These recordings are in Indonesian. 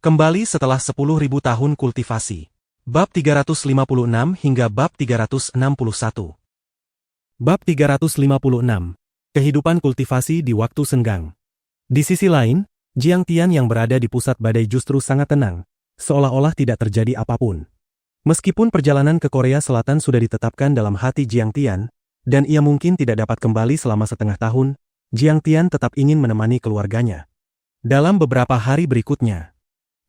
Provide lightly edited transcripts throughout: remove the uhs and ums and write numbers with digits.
Kembali setelah 10.000 tahun kultivasi. Bab 356 hingga bab 361. Bab 356. Kehidupan kultivasi di waktu senggang. Di sisi lain, Jiang Tian yang berada di pusat badai justru sangat tenang, seolah-olah tidak terjadi apapun. Meskipun perjalanan ke Korea Selatan sudah ditetapkan dalam hati Jiang Tian, dan ia mungkin tidak dapat kembali selama setengah tahun, Jiang Tian tetap ingin menemani keluarganya. Dalam beberapa hari berikutnya,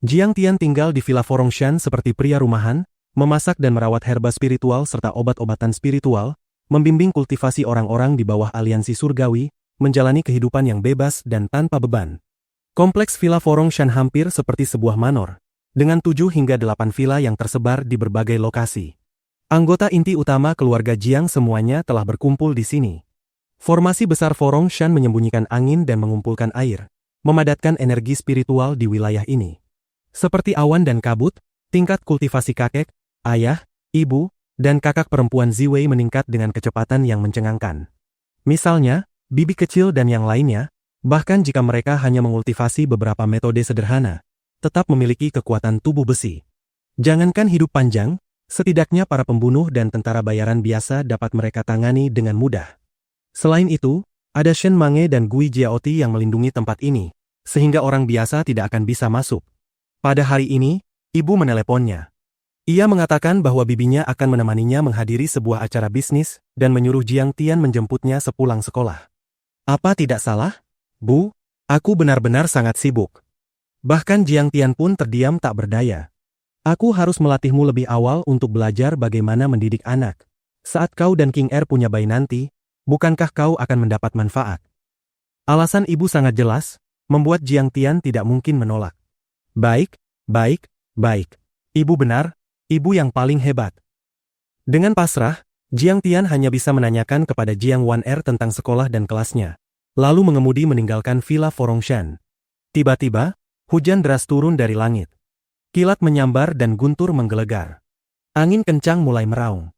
Jiang Tian tinggal di Villa Forongshan seperti pria rumahan, memasak dan merawat herba spiritual serta obat-obatan spiritual, membimbing kultivasi orang-orang di bawah aliansi surgawi, menjalani kehidupan yang bebas dan tanpa beban. Kompleks Villa Forongshan hampir seperti sebuah manor, dengan 7 hingga 8 villa yang tersebar di berbagai lokasi. Anggota inti utama keluarga Jiang semuanya telah berkumpul di sini. Formasi besar Forongshan menyembunyikan angin dan mengumpulkan air, memadatkan energi spiritual di wilayah ini. Seperti awan dan kabut, tingkat kultivasi kakek, ayah, ibu, dan kakak perempuan Ziwei meningkat dengan kecepatan yang mencengangkan. Misalnya, bibi kecil dan yang lainnya, bahkan jika mereka hanya mengultivasi beberapa metode sederhana, tetap memiliki kekuatan tubuh besi. Jangankan hidup panjang, setidaknya para pembunuh dan tentara bayaran biasa dapat mereka tangani dengan mudah. Selain itu, ada Shen Mange dan Gui Jiaoti yang melindungi tempat ini, sehingga orang biasa tidak akan bisa masuk. Pada hari ini, ibu meneleponnya. Ia mengatakan bahwa bibinya akan menemaninya menghadiri sebuah acara bisnis dan menyuruh Jiang Tian menjemputnya sepulang sekolah. Apa tidak salah? Bu, aku benar-benar sangat sibuk. Bahkan Jiang Tian pun terdiam tak berdaya. Aku harus melatihmu lebih awal untuk belajar bagaimana mendidik anak. Saat kau dan King Er punya bayi nanti, bukankah kau akan mendapat manfaat? Alasan ibu sangat jelas, membuat Jiang Tian tidak mungkin menolak. Baik, baik, baik. Ibu benar, ibu yang paling hebat. Dengan pasrah, Jiang Tian hanya bisa menanyakan kepada Jiang Wan-er tentang sekolah dan kelasnya, lalu mengemudi meninggalkan Villa Forongshan. Tiba-tiba, hujan deras turun dari langit. Kilat menyambar dan guntur menggelegar. Angin kencang mulai meraung.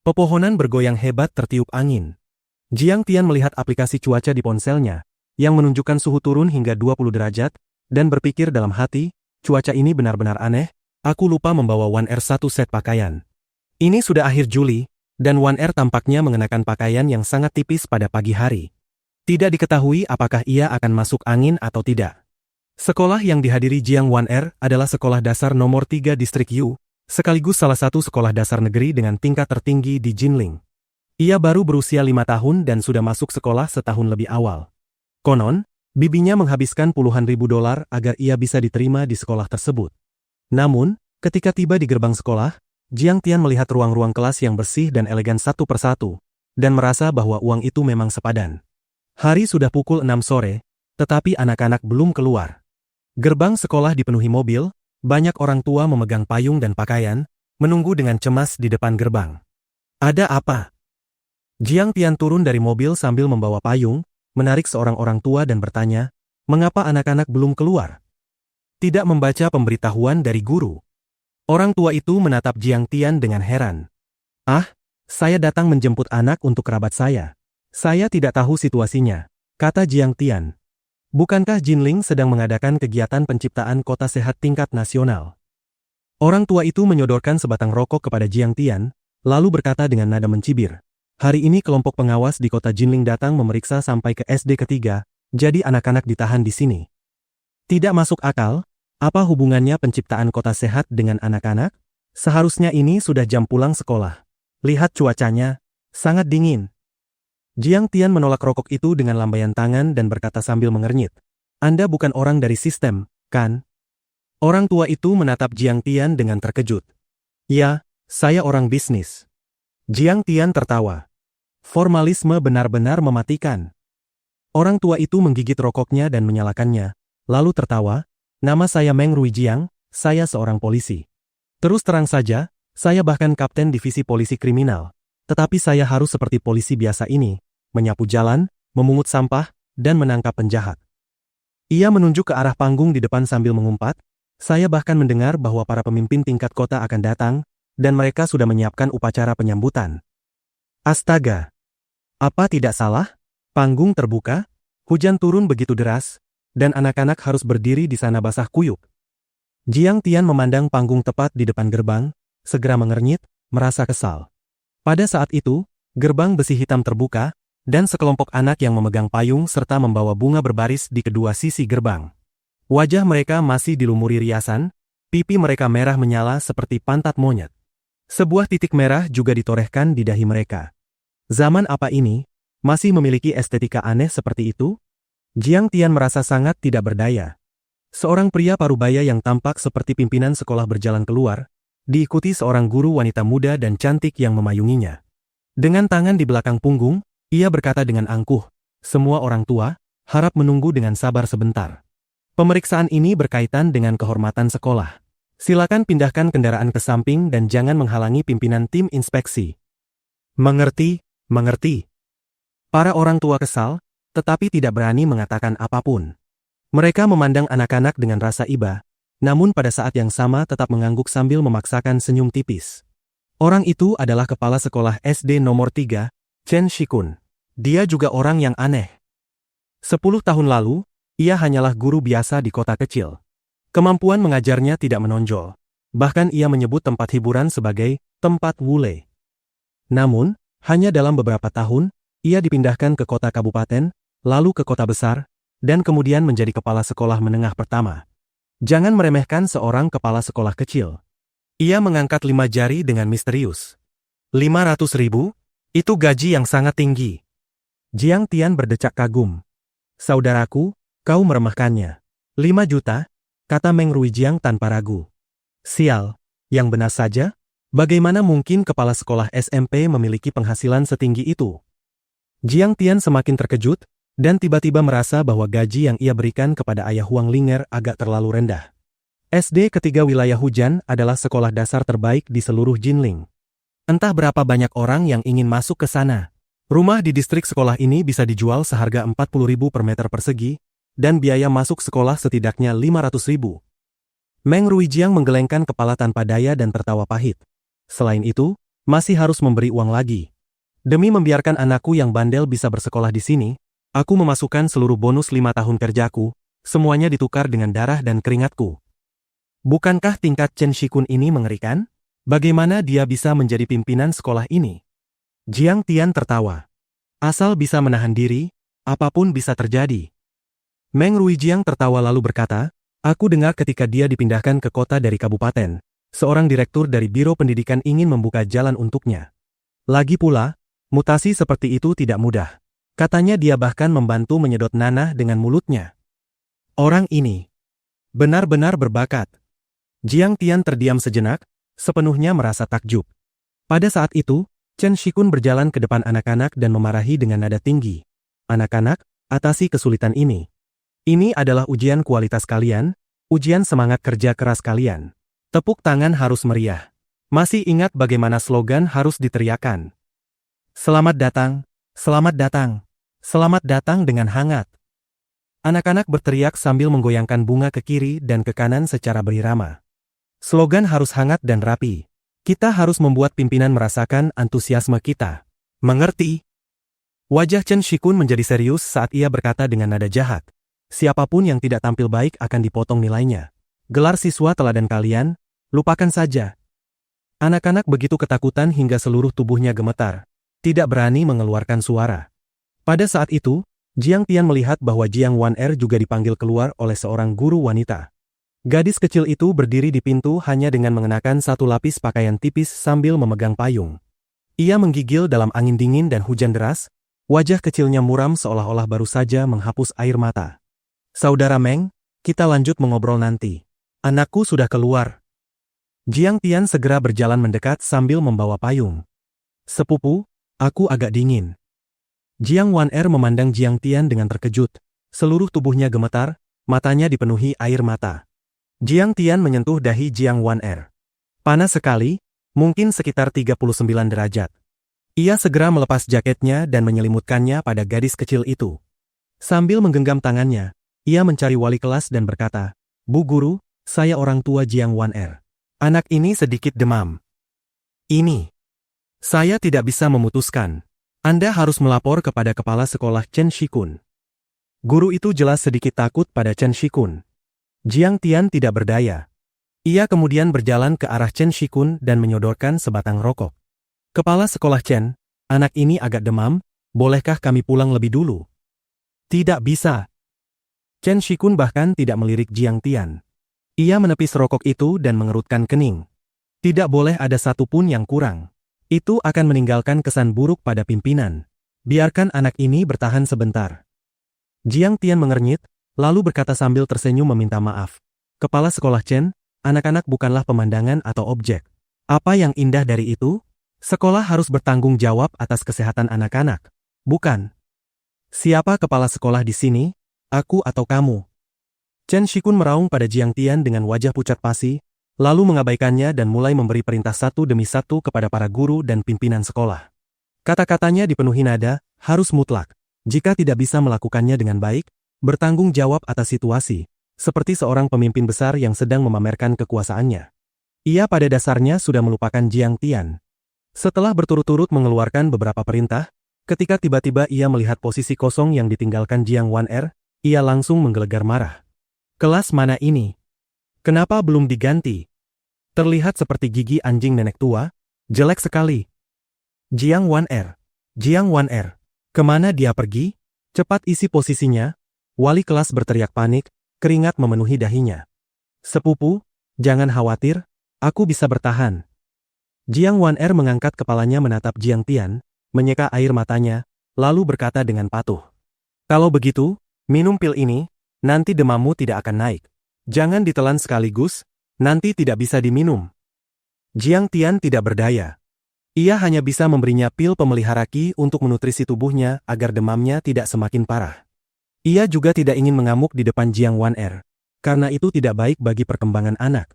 Pepohonan bergoyang hebat tertiup angin. Jiang Tian melihat aplikasi cuaca di ponselnya, yang menunjukkan suhu turun hingga 20 derajat, dan berpikir dalam hati, cuaca ini benar-benar aneh, aku lupa membawa Wan-er satu set pakaian. Ini sudah akhir Juli, dan Wan-er tampaknya mengenakan pakaian yang sangat tipis pada pagi hari. Tidak diketahui apakah ia akan masuk angin atau tidak. Sekolah yang dihadiri Jiang Wan-er adalah sekolah dasar nomor 3 distrik Yu, sekaligus salah satu sekolah dasar negeri dengan tingkat tertinggi di Jinling. Ia baru berusia 5 tahun dan sudah masuk sekolah setahun lebih awal. Konon, bibinya menghabiskan puluhan ribu dolar agar ia bisa diterima di sekolah tersebut. Namun, ketika tiba di gerbang sekolah, Jiang Tian melihat ruang-ruang kelas yang bersih dan elegan satu persatu, dan merasa bahwa uang itu memang sepadan. Hari sudah pukul 6 sore, tetapi anak-anak belum keluar. Gerbang sekolah dipenuhi mobil, banyak orang tua memegang payung dan pakaian, menunggu dengan cemas di depan gerbang. Ada apa? Jiang Tian turun dari mobil sambil membawa payung, menarik seorang orang tua dan bertanya, mengapa anak-anak belum keluar? Tidak membaca pemberitahuan dari guru. Orang tua itu menatap Jiang Tian dengan heran. Ah, saya datang menjemput anak untuk kerabat saya. Saya tidak tahu situasinya, kata Jiang Tian. Bukankah Jinling sedang mengadakan kegiatan penciptaan kota sehat tingkat nasional? Orang tua itu menyodorkan sebatang rokok kepada Jiang Tian, lalu berkata dengan nada mencibir. Hari ini kelompok pengawas di kota Jinling datang memeriksa sampai ke SD ketiga, jadi anak-anak ditahan di sini. Tidak masuk akal, apa hubungannya penciptaan kota sehat dengan anak-anak? Seharusnya ini sudah jam pulang sekolah. Lihat cuacanya, sangat dingin. Jiang Tian menolak rokok itu dengan lambaian tangan dan berkata sambil mengernyit. Anda bukan orang dari sistem, kan? Orang tua itu menatap Jiang Tian dengan terkejut. Ya, saya orang bisnis. Jiang Tian tertawa. Formalisme benar-benar mematikan. Orang tua itu menggigit rokoknya dan menyalakannya, lalu tertawa, nama saya Meng Ruijiang, saya seorang polisi. Terus terang saja, saya bahkan kapten divisi polisi kriminal, tetapi saya harus seperti polisi biasa ini, menyapu jalan, memungut sampah, dan menangkap penjahat. Ia menunjuk ke arah panggung di depan sambil mengumpat, saya bahkan mendengar bahwa para pemimpin tingkat kota akan datang, dan mereka sudah menyiapkan upacara penyambutan. Astaga! Apa tidak salah? Panggung terbuka, hujan turun begitu deras, dan anak-anak harus berdiri di sana basah kuyup. Jiang Tian memandang panggung tepat di depan gerbang, segera mengernyit, merasa kesal. Pada saat itu, gerbang besi hitam terbuka, dan sekelompok anak yang memegang payung serta membawa bunga berbaris di kedua sisi gerbang. Wajah mereka masih dilumuri riasan, pipi mereka merah menyala seperti pantat monyet. Sebuah titik merah juga ditorehkan di dahi mereka. Zaman apa ini, masih memiliki estetika aneh seperti itu? Jiang Tian merasa sangat tidak berdaya. Seorang pria parubaya yang tampak seperti pimpinan sekolah berjalan keluar, diikuti seorang guru wanita muda dan cantik yang memayunginya. Dengan tangan di belakang punggung, ia berkata dengan angkuh, "Semua orang tua, harap menunggu dengan sabar sebentar. Pemeriksaan ini berkaitan dengan kehormatan sekolah. Silakan pindahkan kendaraan ke samping dan jangan menghalangi pimpinan tim inspeksi." Mengerti, mengerti. Para orang tua kesal, tetapi tidak berani mengatakan apapun. Mereka memandang anak-anak dengan rasa iba, namun pada saat yang sama tetap mengangguk sambil memaksakan senyum tipis. Orang itu adalah kepala sekolah SD nomor 3, Chen Shikun. Dia juga orang yang aneh. 10 tahun lalu, ia hanyalah guru biasa di kota kecil. Kemampuan mengajarnya tidak menonjol. Bahkan ia menyebut tempat hiburan sebagai tempat wule. Namun, hanya dalam beberapa tahun, ia dipindahkan ke kota kabupaten, lalu ke kota besar, dan kemudian menjadi kepala sekolah menengah pertama. Jangan meremehkan seorang kepala sekolah kecil. Ia mengangkat 5 jari dengan misterius. 500.000? Itu gaji yang sangat tinggi. Jiang Tian berdecak kagum. Saudaraku, kau meremehkannya. 5 juta, kata Meng Ruijiang tanpa ragu. Sial, yang benar saja, bagaimana mungkin kepala sekolah SMP memiliki penghasilan setinggi itu? Jiang Tian semakin terkejut, dan tiba-tiba merasa bahwa gaji yang ia berikan kepada ayah Huang Linger agak terlalu rendah. SD ketiga wilayah hujan adalah sekolah dasar terbaik di seluruh Jinling. Entah berapa banyak orang yang ingin masuk ke sana. Rumah di distrik sekolah ini bisa dijual seharga 40.000 per meter persegi, dan biaya masuk sekolah setidaknya 500.000. Meng Ruijiang menggelengkan kepala tanpa daya dan tertawa pahit. Selain itu, masih harus memberi uang lagi. Demi membiarkan anakku yang bandel bisa bersekolah di sini, aku memasukkan seluruh bonus 5 tahun kerjaku, semuanya ditukar dengan darah dan keringatku. Bukankah tingkat Chen Shikun ini mengerikan? Bagaimana dia bisa menjadi pimpinan sekolah ini? Jiang Tian tertawa. Asal bisa menahan diri, apapun bisa terjadi. Meng Ruijiang tertawa lalu berkata, aku dengar ketika dia dipindahkan ke kota dari kabupaten, seorang direktur dari Biro Pendidikan ingin membuka jalan untuknya. Lagi pula, mutasi seperti itu tidak mudah. Katanya dia bahkan membantu menyedot nanah dengan mulutnya. Orang ini benar-benar berbakat. Jiang Tian terdiam sejenak, sepenuhnya merasa takjub. Pada saat itu, Chen Shikun berjalan ke depan anak-anak dan memarahi dengan nada tinggi. Anak-anak, atasi kesulitan ini. Ini adalah ujian kualitas kalian, ujian semangat kerja keras kalian. Tepuk tangan harus meriah. Masih ingat bagaimana slogan harus diteriakan? Selamat datang, selamat datang, selamat datang dengan hangat. Anak-anak berteriak sambil menggoyangkan bunga ke kiri dan ke kanan secara berirama. Slogan harus hangat dan rapi. Kita harus membuat pimpinan merasakan antusiasme kita. Mengerti? Wajah Chen Shikun menjadi serius saat ia berkata dengan nada jahat. Siapapun yang tidak tampil baik akan dipotong nilainya. Gelar siswa teladan kalian, lupakan saja. Anak-anak begitu ketakutan hingga seluruh tubuhnya gemetar. Tidak berani mengeluarkan suara. Pada saat itu, Jiang Tian melihat bahwa Jiang Wan-er juga dipanggil keluar oleh seorang guru wanita. Gadis kecil itu berdiri di pintu hanya dengan mengenakan satu lapis pakaian tipis sambil memegang payung. Ia menggigil dalam angin dingin dan hujan deras, wajah kecilnya muram seolah-olah baru saja menghapus air mata. Saudara Meng, kita lanjut mengobrol nanti. Anakku sudah keluar. Jiang Tian segera berjalan mendekat sambil membawa payung. Sepupu, aku agak dingin. Jiang Wan-er memandang Jiang Tian dengan terkejut. Seluruh tubuhnya gemetar, matanya dipenuhi air mata. Jiang Tian menyentuh dahi Jiang Wan-er. Panas sekali, mungkin sekitar 39 derajat. Ia segera melepas jaketnya dan menyelimutkannya pada gadis kecil itu. Sambil menggenggam tangannya, ia mencari wali kelas dan berkata, Bu Guru, saya orang tua Jiang Wan-er. Anak ini sedikit demam. Ini. Saya tidak bisa memutuskan. Anda harus melapor kepada kepala sekolah Chen Shikun. Guru itu jelas sedikit takut pada Chen Shikun. Jiang Tian tidak berdaya. Ia kemudian berjalan ke arah Chen Shikun dan menyodorkan sebatang rokok. Kepala sekolah Chen, anak ini agak demam, bolehkah kami pulang lebih dulu? Tidak bisa. Chen Shikun bahkan tidak melirik Jiang Tian. Ia menepis rokok itu dan mengerutkan kening. Tidak boleh ada satu pun yang kurang. Itu akan meninggalkan kesan buruk pada pimpinan. Biarkan anak ini bertahan sebentar. Jiang Tian mengernyit, lalu berkata sambil tersenyum meminta maaf. Kepala sekolah Chen, anak-anak bukanlah pemandangan atau objek. Apa yang indah dari itu? Sekolah harus bertanggung jawab atas kesehatan anak-anak. Bukan. Siapa kepala sekolah di sini? Aku atau kamu? Chen Shikun meraung pada Jiang Tian dengan wajah pucat pasi, lalu mengabaikannya dan mulai memberi perintah satu demi satu kepada para guru dan pimpinan sekolah. Kata-katanya dipenuhi nada, harus mutlak. Jika tidak bisa melakukannya dengan baik, bertanggung jawab atas situasi, seperti seorang pemimpin besar yang sedang memamerkan kekuasaannya. Ia pada dasarnya sudah melupakan Jiang Tian. Setelah berturut-turut mengeluarkan beberapa perintah, ketika tiba-tiba ia melihat posisi kosong yang ditinggalkan Jiang Wan-er, ia langsung menggelegar marah. Kelas mana ini? Kenapa belum diganti? Terlihat seperti gigi anjing nenek tua, jelek sekali. Jiang Wan-er. Jiang Wan-er. Kemana dia pergi? Cepat isi posisinya. Wali kelas berteriak panik, keringat memenuhi dahinya. Sepupu, jangan khawatir, aku bisa bertahan. Jiang Wan-er mengangkat kepalanya menatap Jiang Tian, menyeka air matanya, lalu berkata dengan patuh. Kalau begitu, minum pil ini, nanti demammu tidak akan naik. Jangan ditelan sekaligus, nanti tidak bisa diminum. Jiang Tian tidak berdaya. Ia hanya bisa memberinya pil pemelihara qi untuk menutrisi tubuhnya agar demamnya tidak semakin parah. Ia juga tidak ingin mengamuk di depan Jiang Wan-er, karena itu tidak baik bagi perkembangan anak.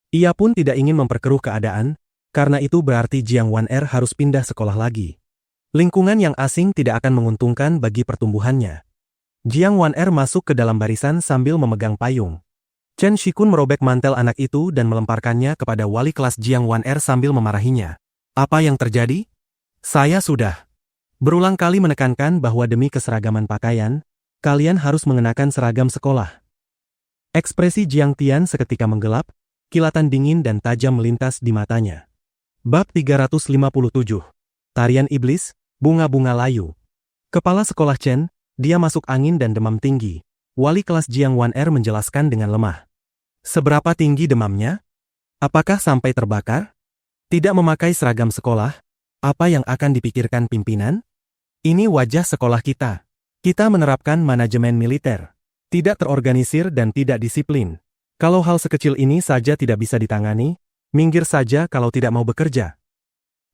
Ia pun tidak ingin memperkeruh keadaan, karena itu berarti Jiang Wan-er harus pindah sekolah lagi. Lingkungan yang asing tidak akan menguntungkan bagi pertumbuhannya. Jiang Wan-er masuk ke dalam barisan sambil memegang payung. Chen Shikun merobek mantel anak itu dan melemparkannya kepada wali kelas Jiang Wan-er sambil memarahinya. Apa yang terjadi? Saya sudah berulang kali menekankan bahwa demi keseragaman pakaian, kalian harus mengenakan seragam sekolah. Ekspresi Jiang Tian seketika menggelap, kilatan dingin dan tajam melintas di matanya. Bab 357. Tarian Iblis, Bunga-bunga Layu. Kepala sekolah Chen, dia masuk angin dan demam tinggi. Wali kelas Jiang Wan-er menjelaskan dengan lemah. Seberapa tinggi demamnya? Apakah sampai terbakar? Tidak memakai seragam sekolah, apa yang akan dipikirkan pimpinan? Ini wajah sekolah kita. Kita menerapkan manajemen militer. Tidak terorganisir dan tidak disiplin. Kalau hal sekecil ini saja tidak bisa ditangani, minggir saja kalau tidak mau bekerja.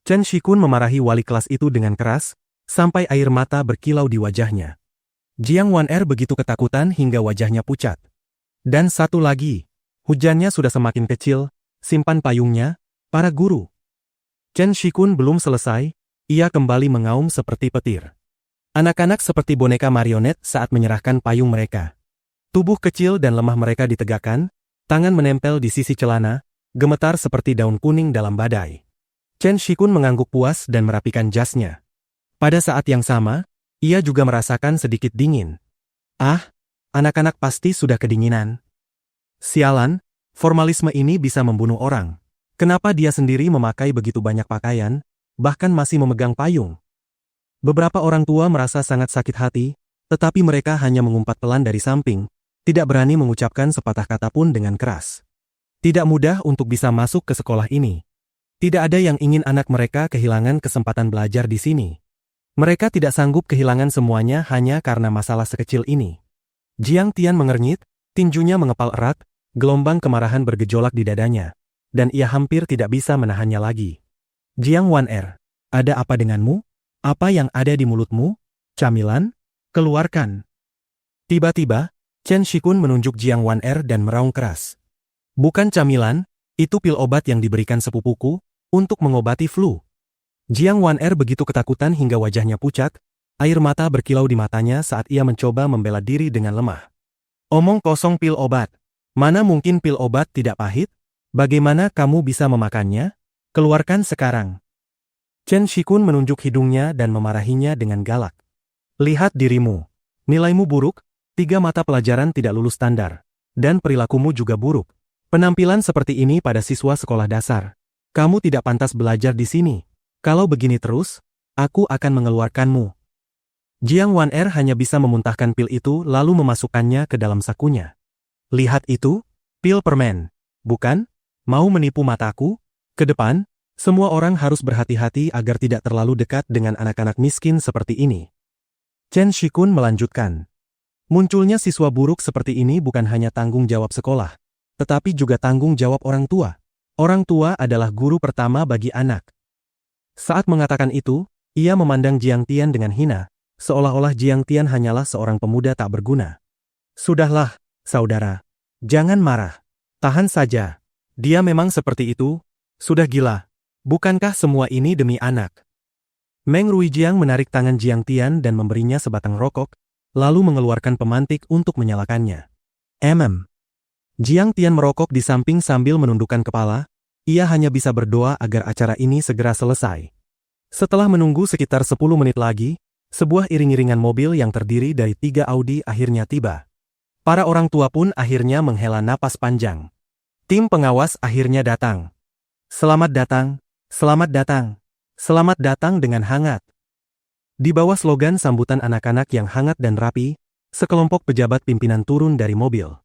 Chen Shikun memarahi wali kelas itu dengan keras, sampai air mata berkilau di wajahnya. Jiang Wan-er begitu ketakutan hingga wajahnya pucat. Dan satu lagi, hujannya sudah semakin kecil, simpan payungnya, para guru. Chen Shikun belum selesai, ia kembali mengaum seperti petir. Anak-anak seperti boneka marionet saat menyerahkan payung mereka. Tubuh kecil dan lemah mereka ditegakkan, tangan menempel di sisi celana, gemetar seperti daun kuning dalam badai. Chen Shikun mengangguk puas dan merapikan jasnya. Pada saat yang sama, ia juga merasakan sedikit dingin. Ah, anak-anak pasti sudah kedinginan. Sialan, formalisme ini bisa membunuh orang. Kenapa dia sendiri memakai begitu banyak pakaian, bahkan masih memegang payung? Beberapa orang tua merasa sangat sakit hati, tetapi mereka hanya mengumpat pelan dari samping, tidak berani mengucapkan sepatah kata pun dengan keras. Tidak mudah untuk bisa masuk ke sekolah ini. Tidak ada yang ingin anak mereka kehilangan kesempatan belajar di sini. Mereka tidak sanggup kehilangan semuanya hanya karena masalah sekecil ini. Jiang Tian mengernyit, tinjunya mengepal erat, gelombang kemarahan bergejolak di dadanya, dan ia hampir tidak bisa menahannya lagi. Jiang Wan-er, ada apa denganmu? Apa yang ada di mulutmu? Camilan? Keluarkan. Tiba-tiba, Chen Shikun menunjuk Jiang Wan-er dan meraung keras. Bukan camilan, itu pil obat yang diberikan sepupuku, untuk mengobati flu. Jiang Wan-er begitu ketakutan hingga wajahnya pucat, air mata berkilau di matanya saat ia mencoba membela diri dengan lemah. Omong kosong pil obat. Mana mungkin pil obat tidak pahit? Bagaimana kamu bisa memakannya? Keluarkan sekarang. Chen Shikun menunjuk hidungnya dan memarahinya dengan galak. Lihat dirimu. Nilaimu buruk, 3 mata pelajaran tidak lulus standar, dan perilakumu juga buruk. Penampilan seperti ini pada siswa sekolah dasar. Kamu tidak pantas belajar di sini. Kalau begini terus, aku akan mengeluarkanmu. Jiang Wan-er hanya bisa memuntahkan pil itu lalu memasukkannya ke dalam sakunya. Lihat itu, pil permen. Bukan? Mau menipu mataku? Ke depan, semua orang harus berhati-hati agar tidak terlalu dekat dengan anak-anak miskin seperti ini. Chen Shikun melanjutkan. Munculnya siswa buruk seperti ini bukan hanya tanggung jawab sekolah, tetapi juga tanggung jawab orang tua. Orang tua adalah guru pertama bagi anak. Saat mengatakan itu, ia memandang Jiang Tian dengan hina, seolah-olah Jiang Tian hanyalah seorang pemuda tak berguna. Sudahlah, saudara. Jangan marah. Tahan saja. Dia memang seperti itu. Sudah gila. Bukankah semua ini demi anak? Meng Ruijiang menarik tangan Jiang Tian dan memberinya sebatang rokok, lalu mengeluarkan pemantik untuk menyalakannya. Jiang Tian merokok di samping sambil menundukkan kepala, ia hanya bisa berdoa agar acara ini segera selesai. Setelah menunggu sekitar 10 menit lagi, sebuah iring-iringan mobil yang terdiri dari 3 Audi akhirnya tiba. Para orang tua pun akhirnya menghela napas panjang. Tim pengawas akhirnya datang. Selamat datang, selamat datang, selamat datang dengan hangat. Di bawah slogan sambutan anak-anak yang hangat dan rapi, sekelompok pejabat pimpinan turun dari mobil.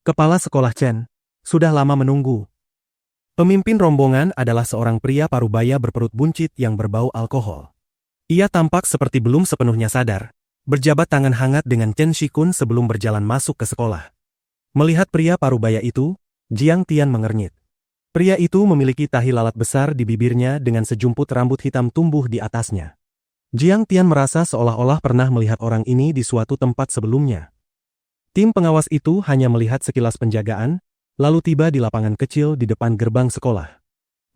Kepala sekolah Chen, sudah lama menunggu. Pemimpin rombongan adalah seorang pria parubaya berperut buncit yang berbau alkohol. Ia tampak seperti belum sepenuhnya sadar, berjabat tangan hangat dengan Chen Shikun sebelum berjalan masuk ke sekolah. Melihat pria parubaya itu, Jiang Tian mengernyit. Pria itu memiliki tahi lalat besar di bibirnya dengan sejumput rambut hitam tumbuh di atasnya. Jiang Tian merasa seolah-olah pernah melihat orang ini di suatu tempat sebelumnya. Tim pengawas itu hanya melihat sekilas penjagaan, lalu tiba di lapangan kecil di depan gerbang sekolah.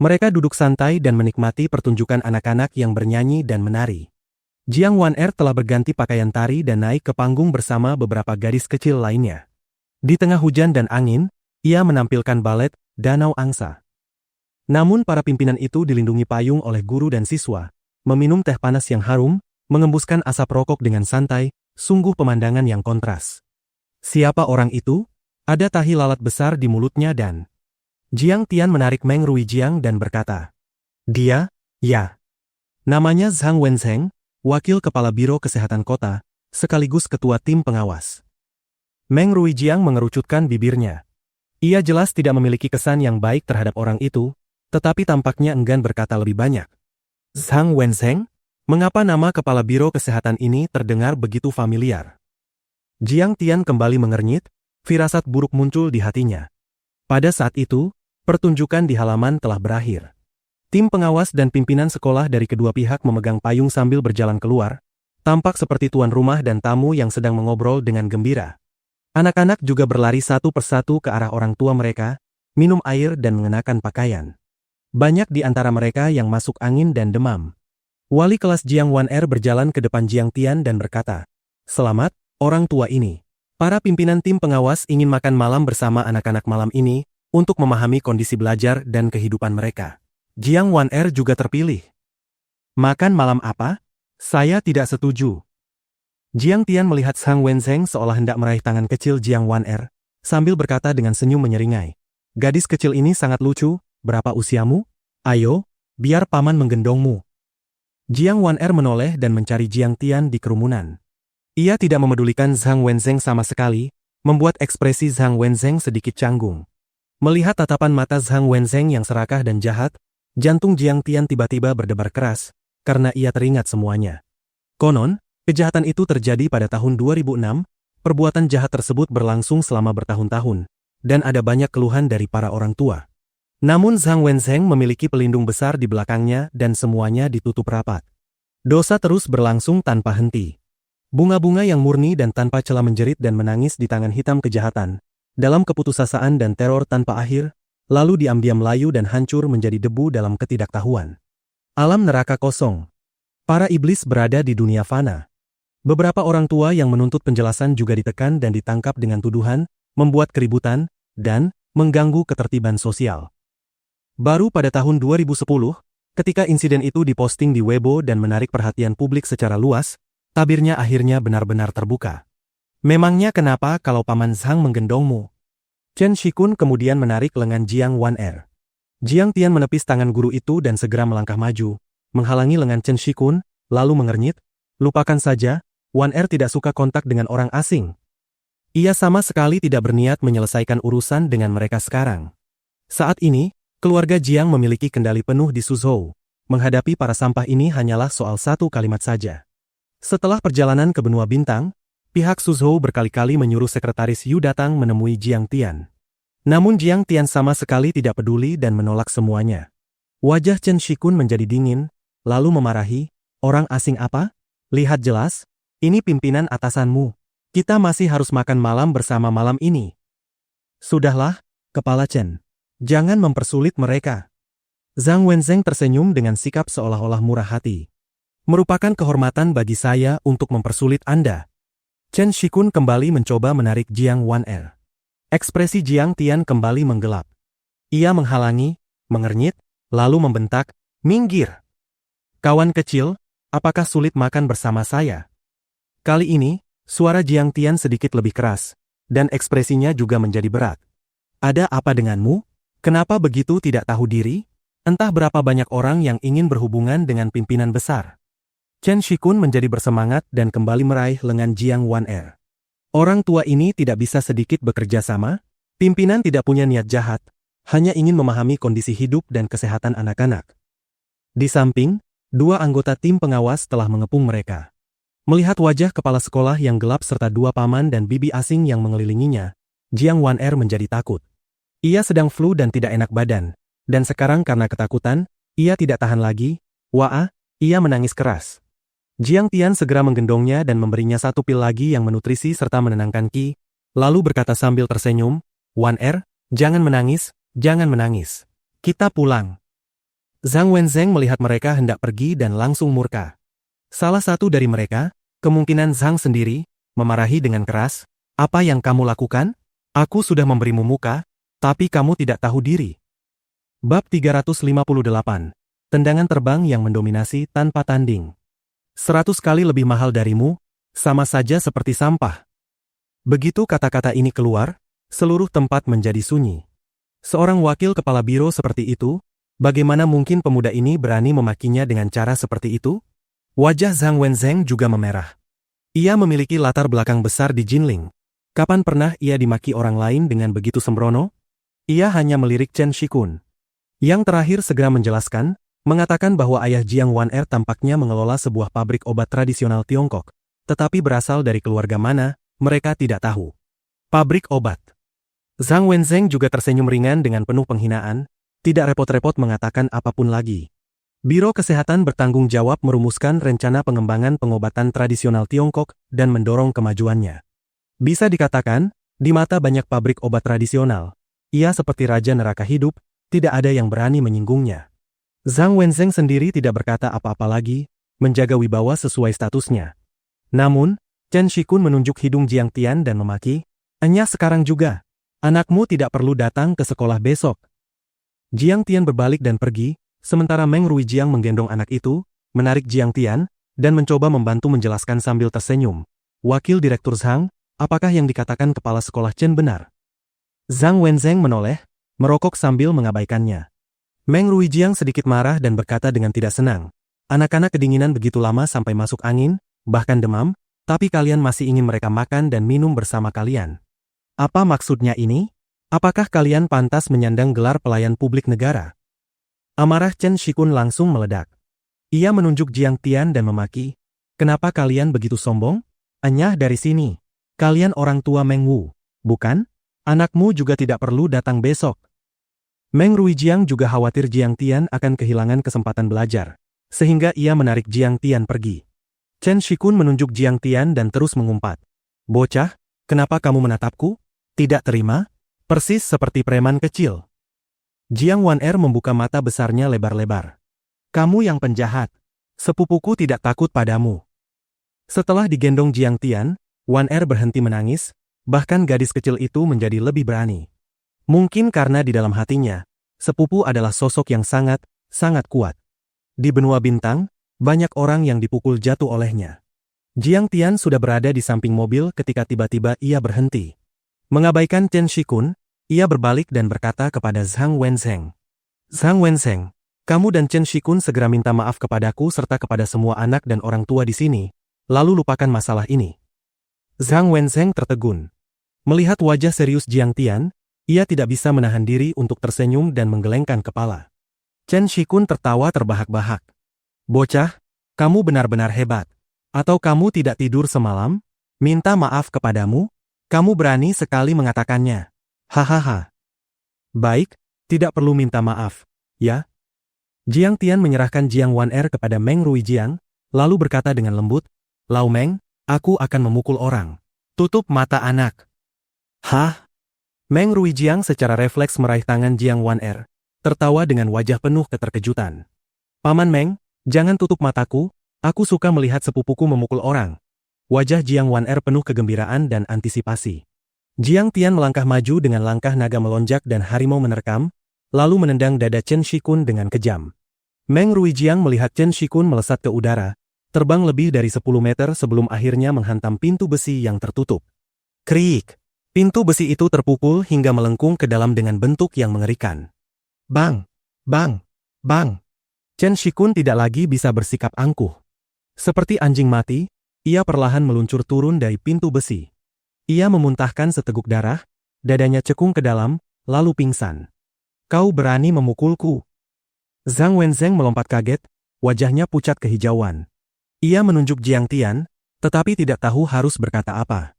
Mereka duduk santai dan menikmati pertunjukan anak-anak yang bernyanyi dan menari. Jiang Wan-er telah berganti pakaian tari dan naik ke panggung bersama beberapa gadis kecil lainnya. Di tengah hujan dan angin, ia menampilkan balet Danau Angsa. Namun para pimpinan itu dilindungi payung oleh guru dan siswa, meminum teh panas yang harum, mengembuskan asap rokok dengan santai, sungguh pemandangan yang kontras. Siapa orang itu? Ada tahi lalat besar di mulutnya dan... Jiang Tian menarik Meng Ruijiang dan berkata, dia, ya. Namanya Zhang Wenzheng, wakil kepala Biro Kesehatan Kota, sekaligus ketua tim pengawas. Meng Ruijiang mengerucutkan bibirnya. Ia jelas tidak memiliki kesan yang baik terhadap orang itu, tetapi tampaknya enggan berkata lebih banyak. Zhang Wenzheng? Mengapa nama kepala Biro Kesehatan ini terdengar begitu familiar? Jiang Tian kembali mengernyit, firasat buruk muncul di hatinya. Pada saat itu, pertunjukan di halaman telah berakhir. Tim pengawas dan pimpinan sekolah dari kedua pihak memegang payung sambil berjalan keluar, tampak seperti tuan rumah dan tamu yang sedang mengobrol dengan gembira. Anak-anak juga berlari satu persatu ke arah orang tua mereka, minum air dan mengenakan pakaian. Banyak di antara mereka yang masuk angin dan demam. Wali kelas Jiang Wan-er berjalan ke depan Jiang Tian dan berkata, "Selamat, orang tua ini. Para pimpinan tim pengawas ingin makan malam bersama anak-anak malam ini untuk memahami kondisi belajar dan kehidupan mereka." Jiang Wan-er juga terpilih. Makan malam apa? Saya tidak setuju. Jiang Tian melihat Zhang Wenzheng seolah hendak meraih tangan kecil Jiang Wan-er, sambil berkata dengan senyum menyeringai. Gadis kecil ini sangat lucu. Berapa usiamu? Ayo, biar paman menggendongmu. Jiang Wan-er menoleh dan mencari Jiang Tian di kerumunan. Ia tidak memedulikan Zhang Wenzheng sama sekali, membuat ekspresi Zhang Wenzheng sedikit canggung. Melihat tatapan mata Zhang Wenzheng yang serakah dan jahat, jantung Jiang Tian tiba-tiba berdebar keras, karena ia teringat semuanya. Konon, kejahatan itu terjadi pada tahun 2006, perbuatan jahat tersebut berlangsung selama bertahun-tahun, dan ada banyak keluhan dari para orang tua. Namun Zhang Wenzheng memiliki pelindung besar di belakangnya dan semuanya ditutup rapat. Dosa terus berlangsung tanpa henti. Bunga-bunga yang murni dan tanpa celah menjerit dan menangis di tangan hitam kejahatan, dalam keputusasaan dan teror tanpa akhir, lalu diam-diam layu dan hancur menjadi debu dalam ketidaktahuan. Alam neraka kosong. Para iblis berada di dunia fana. Beberapa orang tua yang menuntut penjelasan juga ditekan dan ditangkap dengan tuduhan, membuat keributan, dan mengganggu ketertiban sosial. Baru pada tahun 2010, ketika insiden itu diposting di Weibo dan menarik perhatian publik secara luas, tabirnya akhirnya benar-benar terbuka. Memangnya kenapa kalau Paman Zhang menggendongmu? Chen Shikun kemudian menarik lengan Jiang Wan-er. Jiang Tian menepis tangan guru itu dan segera melangkah maju, menghalangi lengan Chen Shikun, lalu mengernyit, "Lupakan saja, Wan-er tidak suka kontak dengan orang asing. Ia sama sekali tidak berniat menyelesaikan urusan dengan mereka sekarang." Saat ini, keluarga Jiang memiliki kendali penuh di Suzhou. Menghadapi para sampah ini hanyalah soal satu kalimat saja. Setelah perjalanan ke benua bintang, pihak Suzhou berkali-kali menyuruh sekretaris Yu datang menemui Jiang Tian. Namun Jiang Tian sama sekali tidak peduli dan menolak semuanya. Wajah Chen Shikun menjadi dingin, lalu memarahi, "Orang asing apa? Lihat jelas, ini pimpinan atasanmu. Kita masih harus makan malam bersama malam ini." "Sudahlah, Kepala Chen. Jangan mempersulit mereka." Zhang Wenzheng tersenyum dengan sikap seolah-olah murah hati. "Merupakan kehormatan bagi saya untuk mempersulit Anda." Chen Shikun kembali mencoba menarik Jiang Wan-er. Ekspresi Jiang Tian kembali menggelap. Ia menghalangi, mengernyit, lalu membentak, "Minggir! Kawan kecil, apakah sulit makan bersama saya?" Kali ini, suara Jiang Tian sedikit lebih keras, dan ekspresinya juga menjadi berat. "Ada apa denganmu? Kenapa begitu tidak tahu diri? Entah berapa banyak orang yang ingin berhubungan dengan pimpinan besar." Chen Shikun menjadi bersemangat dan kembali meraih lengan Jiang Wan-er. Orang tua ini tidak bisa sedikit bekerja sama? Pimpinan tidak punya niat jahat, hanya ingin memahami kondisi hidup dan kesehatan anak-anak. Di samping, dua anggota tim pengawas telah mengepung mereka. Melihat wajah kepala sekolah yang gelap serta dua paman dan bibi asing yang mengelilinginya, Jiang Wan-er menjadi takut. Ia sedang flu dan tidak enak badan, dan sekarang karena ketakutan, ia tidak tahan lagi. Wah, ia menangis keras. Jiang Tian segera menggendongnya dan memberinya satu pil lagi yang menutrisi serta menenangkan Qi, lalu berkata sambil tersenyum, "Wan-er, jangan menangis, jangan menangis. Kita pulang." Zhang Wenzheng melihat mereka hendak pergi dan langsung murka. Salah satu dari mereka, kemungkinan Zhang sendiri, memarahi dengan keras, "Apa yang kamu lakukan? Aku sudah memberimu muka, tapi kamu tidak tahu diri." Bab 358. Tendangan terbang yang mendominasi tanpa tanding. 100 kali lebih mahal darimu, sama saja seperti sampah. Begitu kata-kata ini keluar, seluruh tempat menjadi sunyi. Seorang wakil kepala biro seperti itu, bagaimana mungkin pemuda ini berani memakinya dengan cara seperti itu? Wajah Zhang Wenzheng juga memerah. Ia memiliki latar belakang besar di Jinling. Kapan pernah ia dimaki orang lain dengan begitu sembrono? Ia hanya melirik Chen Shikun. Yang terakhir segera menjelaskan, mengatakan bahwa ayah Jiang Wan-er tampaknya mengelola sebuah pabrik obat tradisional Tiongkok, tetapi berasal dari keluarga mana, mereka tidak tahu. Pabrik obat. Zhang Wenzheng juga tersenyum ringan dengan penuh penghinaan, tidak repot-repot mengatakan apapun lagi. Biro Kesehatan bertanggung jawab merumuskan rencana pengembangan pengobatan tradisional Tiongkok dan mendorong kemajuannya. Bisa dikatakan, di mata banyak pabrik obat tradisional, ia seperti raja neraka hidup, tidak ada yang berani menyinggungnya. Zhang Wenzheng sendiri tidak berkata apa-apa lagi, menjaga wibawa sesuai statusnya. Namun, Chen Shikun menunjuk hidung Jiang Tian dan memaki, "Enya sekarang juga. Anakmu tidak perlu datang ke sekolah besok." Jiang Tian berbalik dan pergi, sementara Meng Ruijiang menggendong anak itu, menarik Jiang Tian, dan mencoba membantu menjelaskan sambil tersenyum. "Wakil Direktur Zhang, apakah yang dikatakan kepala sekolah Chen benar?" Zhang Wenzheng menoleh, merokok sambil mengabaikannya. Meng Ruijiang sedikit marah dan berkata dengan tidak senang, "Anak-anak kedinginan begitu lama sampai masuk angin, bahkan demam, tapi kalian masih ingin mereka makan dan minum bersama kalian. Apa maksudnya ini? Apakah kalian pantas menyandang gelar pelayan publik negara?" Amarah Chen Shikun langsung meledak. Ia menunjuk Jiang Tian dan memaki, "Kenapa kalian begitu sombong? Enyah dari sini. Kalian orang tua Meng Wu, bukan? Anakmu juga tidak perlu datang besok." Meng Ruijiang juga khawatir Jiang Tian akan kehilangan kesempatan belajar, sehingga ia menarik Jiang Tian pergi. Chen Shikun menunjuk Jiang Tian dan terus mengumpat, "Bocah, kenapa kamu menatapku? Tidak terima? Persis seperti preman kecil." Jiang Wan-er membuka mata besarnya lebar-lebar. "Kamu yang penjahat. Sepupuku tidak takut padamu." Setelah digendong Jiang Tian, Wan-er berhenti menangis, bahkan gadis kecil itu menjadi lebih berani. Mungkin karena di dalam hatinya, sepupu adalah sosok yang sangat kuat. Di benua bintang, banyak orang yang dipukul jatuh olehnya. Jiang Tian sudah berada di samping mobil ketika tiba-tiba ia berhenti. Mengabaikan Chen Shikun, Ia berbalik dan berkata kepada Zhang Wenzheng. Zhang Wenzheng, kamu dan Chen Shikun segera minta maaf kepadaku serta kepada semua anak dan orang tua di sini, lalu lupakan masalah ini. Zhang Wenzheng tertegun. Melihat wajah serius Jiang Tian, ia tidak bisa menahan diri untuk tersenyum dan menggelengkan kepala. Chen Shikun tertawa terbahak-bahak. Bocah, kamu benar-benar hebat. Atau kamu tidak tidur semalam? Minta maaf kepadamu? Kamu berani sekali mengatakannya. Hahaha. Baik, tidak perlu minta maaf, ya? Jiang Tian menyerahkan Jiang Wan-er kepada Meng Ruijiang, lalu berkata dengan lembut, Lau Meng, aku akan memukul orang. Tutup mata anak. Hah? Meng Ruijiang secara refleks meraih tangan Jiang Wan-er, tertawa dengan wajah penuh keterkejutan. Paman Meng, jangan tutup mataku, aku suka melihat sepupuku memukul orang. Wajah Jiang Wan-er penuh kegembiraan dan antisipasi. Jiang Tian melangkah maju dengan langkah naga melonjak dan harimau menerkam, lalu menendang dada Chen Shikun dengan kejam. Meng Ruijiang melihat Chen Shikun melesat ke udara, terbang lebih dari 10 meter sebelum akhirnya menghantam pintu besi yang tertutup. Kriik! Pintu besi itu terpukul hingga melengkung ke dalam dengan bentuk yang mengerikan. Bang! Bang! Bang! Chen Shikun tidak lagi bisa bersikap angkuh. Seperti anjing mati, ia perlahan meluncur turun dari pintu besi. Ia memuntahkan seteguk darah, dadanya cekung ke dalam, lalu pingsan. Kau berani memukulku? Zhang Wenzheng melompat kaget, wajahnya pucat kehijauan. Ia menunjuk Jiang Tian, tetapi tidak tahu harus berkata apa.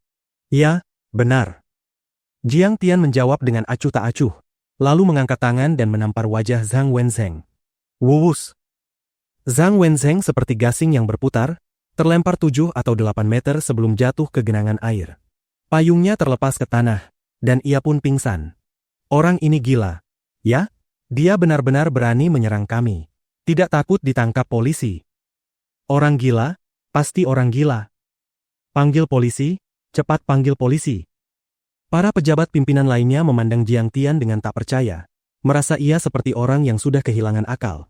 Ya, benar. Jiang Tian menjawab dengan acuh tak acuh, lalu mengangkat tangan dan menampar wajah Zhang Wenzheng. Wuwus! Zhang Wenzheng seperti gasing yang berputar, terlempar 7 atau 8 meter sebelum jatuh ke genangan air. Payungnya terlepas ke tanah, dan ia pun pingsan. Orang ini gila. Ya, dia benar-benar berani menyerang kami. Tidak takut ditangkap polisi. Orang gila, pasti orang gila. Panggil polisi, cepat panggil polisi. Para pejabat pimpinan lainnya memandang Jiang Tian dengan tak percaya, merasa ia seperti orang yang sudah kehilangan akal.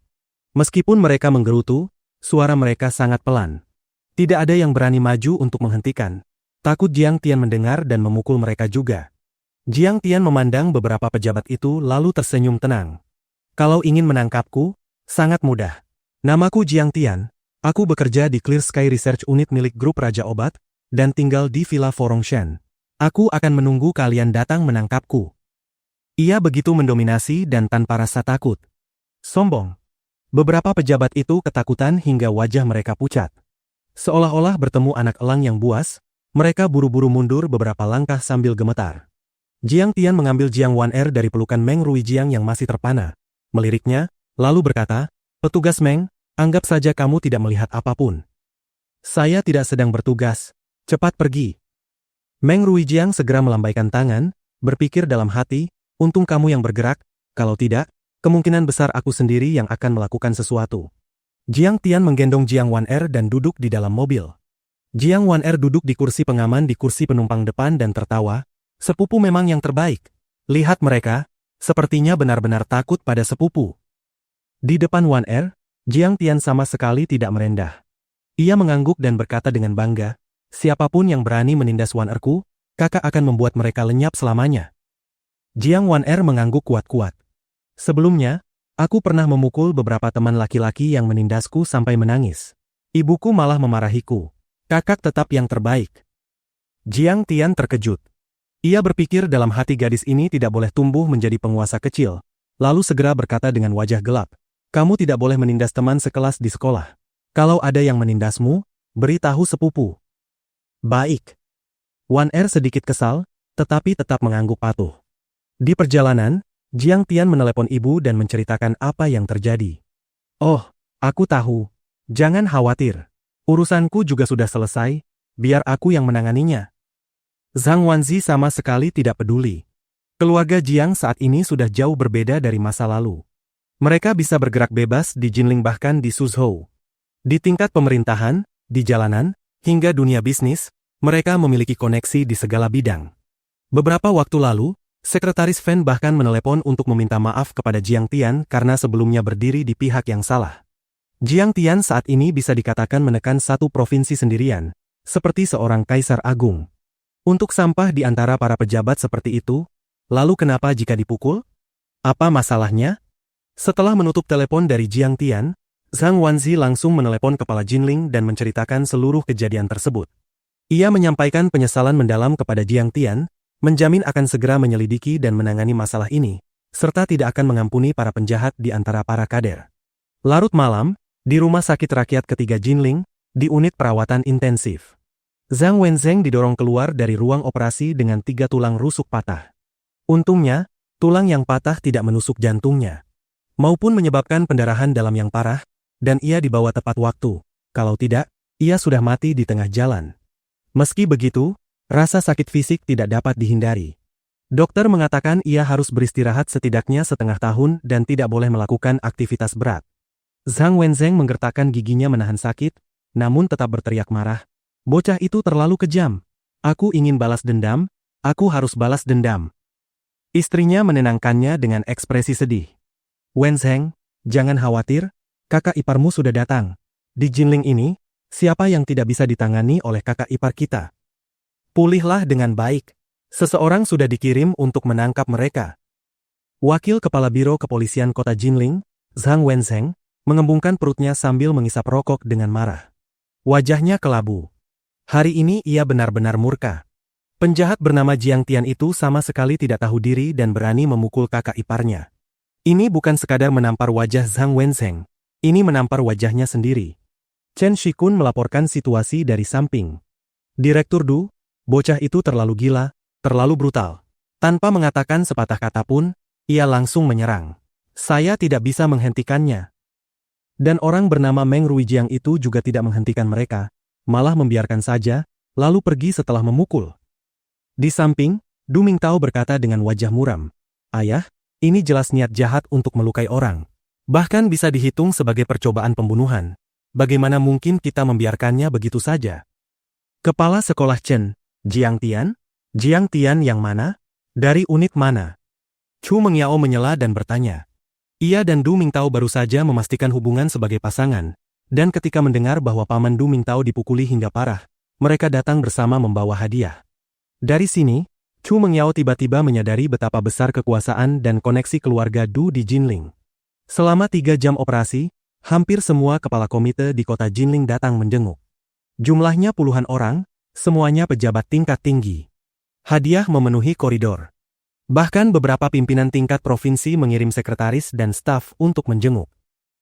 Meskipun mereka menggerutu, suara mereka sangat pelan. Tidak ada yang berani maju untuk menghentikan. Takut Jiang Tian mendengar dan memukul mereka juga. Jiang Tian memandang beberapa pejabat itu lalu tersenyum tenang. Kalau ingin menangkapku, sangat mudah. Namaku Jiang Tian, aku bekerja di Clear Sky Research Unit milik grup Raja Obat, dan tinggal di Villa Forongshan. Aku akan menunggu kalian datang menangkapku. Ia begitu mendominasi dan tanpa rasa takut. Sombong. Beberapa pejabat itu ketakutan hingga wajah mereka pucat. Seolah-olah bertemu anak elang yang buas, mereka buru-buru mundur beberapa langkah sambil gemetar. Jiang Tian mengambil Jiang Wan-er dari pelukan Meng Ruijiang yang masih terpana, meliriknya, lalu berkata, Petugas Meng, anggap saja kamu tidak melihat apapun. Saya tidak sedang bertugas, cepat pergi. Meng Ruijiang segera melambaikan tangan, berpikir dalam hati, untung kamu yang bergerak, kalau tidak, kemungkinan besar aku sendiri yang akan melakukan sesuatu. Jiang Tian menggendong Jiang Wan-er dan duduk di dalam mobil. Jiang Wan-er duduk di kursi pengaman di kursi penumpang depan dan tertawa, sepupu memang yang terbaik. Lihat mereka, sepertinya benar-benar takut pada sepupu. Di depan Wan-er, Jiang Tian sama sekali tidak merendah. Ia mengangguk dan berkata dengan bangga, siapapun yang berani menindas Wan-erku, kakak akan membuat mereka lenyap selamanya. Jiang Wan-er mengangguk kuat-kuat. Sebelumnya, aku pernah memukul beberapa teman laki-laki yang menindasku sampai menangis. Ibuku malah memarahiku. Kakak tetap yang terbaik. Jiang Tian terkejut. Ia berpikir dalam hati gadis ini tidak boleh tumbuh menjadi penguasa kecil, lalu segera berkata dengan wajah gelap, kamu tidak boleh menindas teman sekelas di sekolah. Kalau ada yang menindasmu, beritahu sepupu. Baik. Wan-er sedikit kesal, tetapi tetap mengangguk patuh. Di perjalanan, Jiang Tian menelepon ibu dan menceritakan apa yang terjadi. Oh, aku tahu. Jangan khawatir. Urusanku juga sudah selesai, biar aku yang menanganinya. Zhang Wanzi sama sekali tidak peduli. Keluarga Jiang saat ini sudah jauh berbeda dari masa lalu. Mereka bisa bergerak bebas di Jinling bahkan di Suzhou. Di tingkat pemerintahan, di jalanan, hingga dunia bisnis, mereka memiliki koneksi di segala bidang. Beberapa waktu lalu, Sekretaris Fen bahkan menelepon untuk meminta maaf kepada Jiang Tian karena sebelumnya berdiri di pihak yang salah. Jiang Tian saat ini bisa dikatakan menekan satu provinsi sendirian, seperti seorang kaisar agung. Untuk sampah di antara para pejabat seperti itu, Lalu kenapa jika dipukul? Apa masalahnya? Setelah menutup telepon dari Jiang Tian, Zhang Wanzi langsung menelepon kepala Jinling dan menceritakan seluruh kejadian tersebut. Ia menyampaikan penyesalan mendalam kepada Jiang Tian, menjamin akan segera menyelidiki dan menangani masalah ini, serta tidak akan mengampuni para penjahat di antara para kader. Larut malam, di rumah sakit rakyat ketiga Jinling, di unit perawatan intensif. Zhang Wenzheng didorong keluar dari ruang operasi dengan 3 tulang rusuk patah. Untungnya, tulang yang patah tidak menusuk jantungnya, maupun menyebabkan pendarahan dalam yang parah, dan ia dibawa tepat waktu. Kalau tidak, ia sudah mati di tengah jalan. Meski begitu, rasa sakit fisik tidak dapat dihindari. Dokter mengatakan ia harus beristirahat setidaknya setengah tahun dan tidak boleh melakukan aktivitas berat. Zhang Wenzheng menggertakkan giginya menahan sakit, namun tetap berteriak marah. Bocah itu terlalu kejam. Aku ingin balas dendam, aku harus balas dendam. Istrinya menenangkannya dengan ekspresi sedih. Wenzheng, jangan khawatir, kakak iparmu sudah datang. Di Jinling ini, siapa yang tidak bisa ditangani oleh kakak ipar kita? Pulihlah dengan baik. Seseorang sudah dikirim untuk menangkap mereka. Wakil Kepala Biro Kepolisian Kota Jinling, Zhang Wenzheng, mengembungkan perutnya sambil mengisap rokok dengan marah. Wajahnya kelabu. Hari ini ia benar-benar murka. Penjahat bernama Jiang Tian itu sama sekali tidak tahu diri dan berani memukul kakak iparnya. Ini bukan sekadar menampar wajah Zhang Wenzheng. Ini menampar wajahnya sendiri. Chen Shikun melaporkan situasi dari samping. Direktur Du, bocah itu terlalu gila, terlalu brutal. Tanpa mengatakan sepatah kata pun, ia langsung menyerang. Saya tidak bisa menghentikannya. Dan orang bernama Meng Ruijiang itu juga tidak menghentikan mereka, malah membiarkan saja, lalu pergi setelah memukul. Di samping, Du Mingtao berkata dengan wajah muram, "Ayah, ini jelas niat jahat untuk melukai orang. Bahkan bisa dihitung sebagai percobaan pembunuhan. Bagaimana mungkin kita membiarkannya begitu saja?" Kepala Sekolah Chen, Jiang Tian? Jiang Tian yang mana? Dari unit mana? Chu Mengyao menyela dan bertanya. Ia dan Du Mingtao baru saja memastikan hubungan sebagai pasangan, dan ketika mendengar bahwa paman Du Mingtao dipukuli hingga parah, mereka datang bersama membawa hadiah. Dari sini, Chu Mengyao tiba-tiba menyadari betapa besar kekuasaan dan koneksi keluarga Du di Jinling. Selama 3 jam operasi, hampir semua kepala komite di kota Jinling datang menjenguk. Jumlahnya puluhan orang, semuanya pejabat tingkat tinggi. Hadiah memenuhi koridor. Bahkan beberapa pimpinan tingkat provinsi mengirim sekretaris dan staf untuk menjenguk.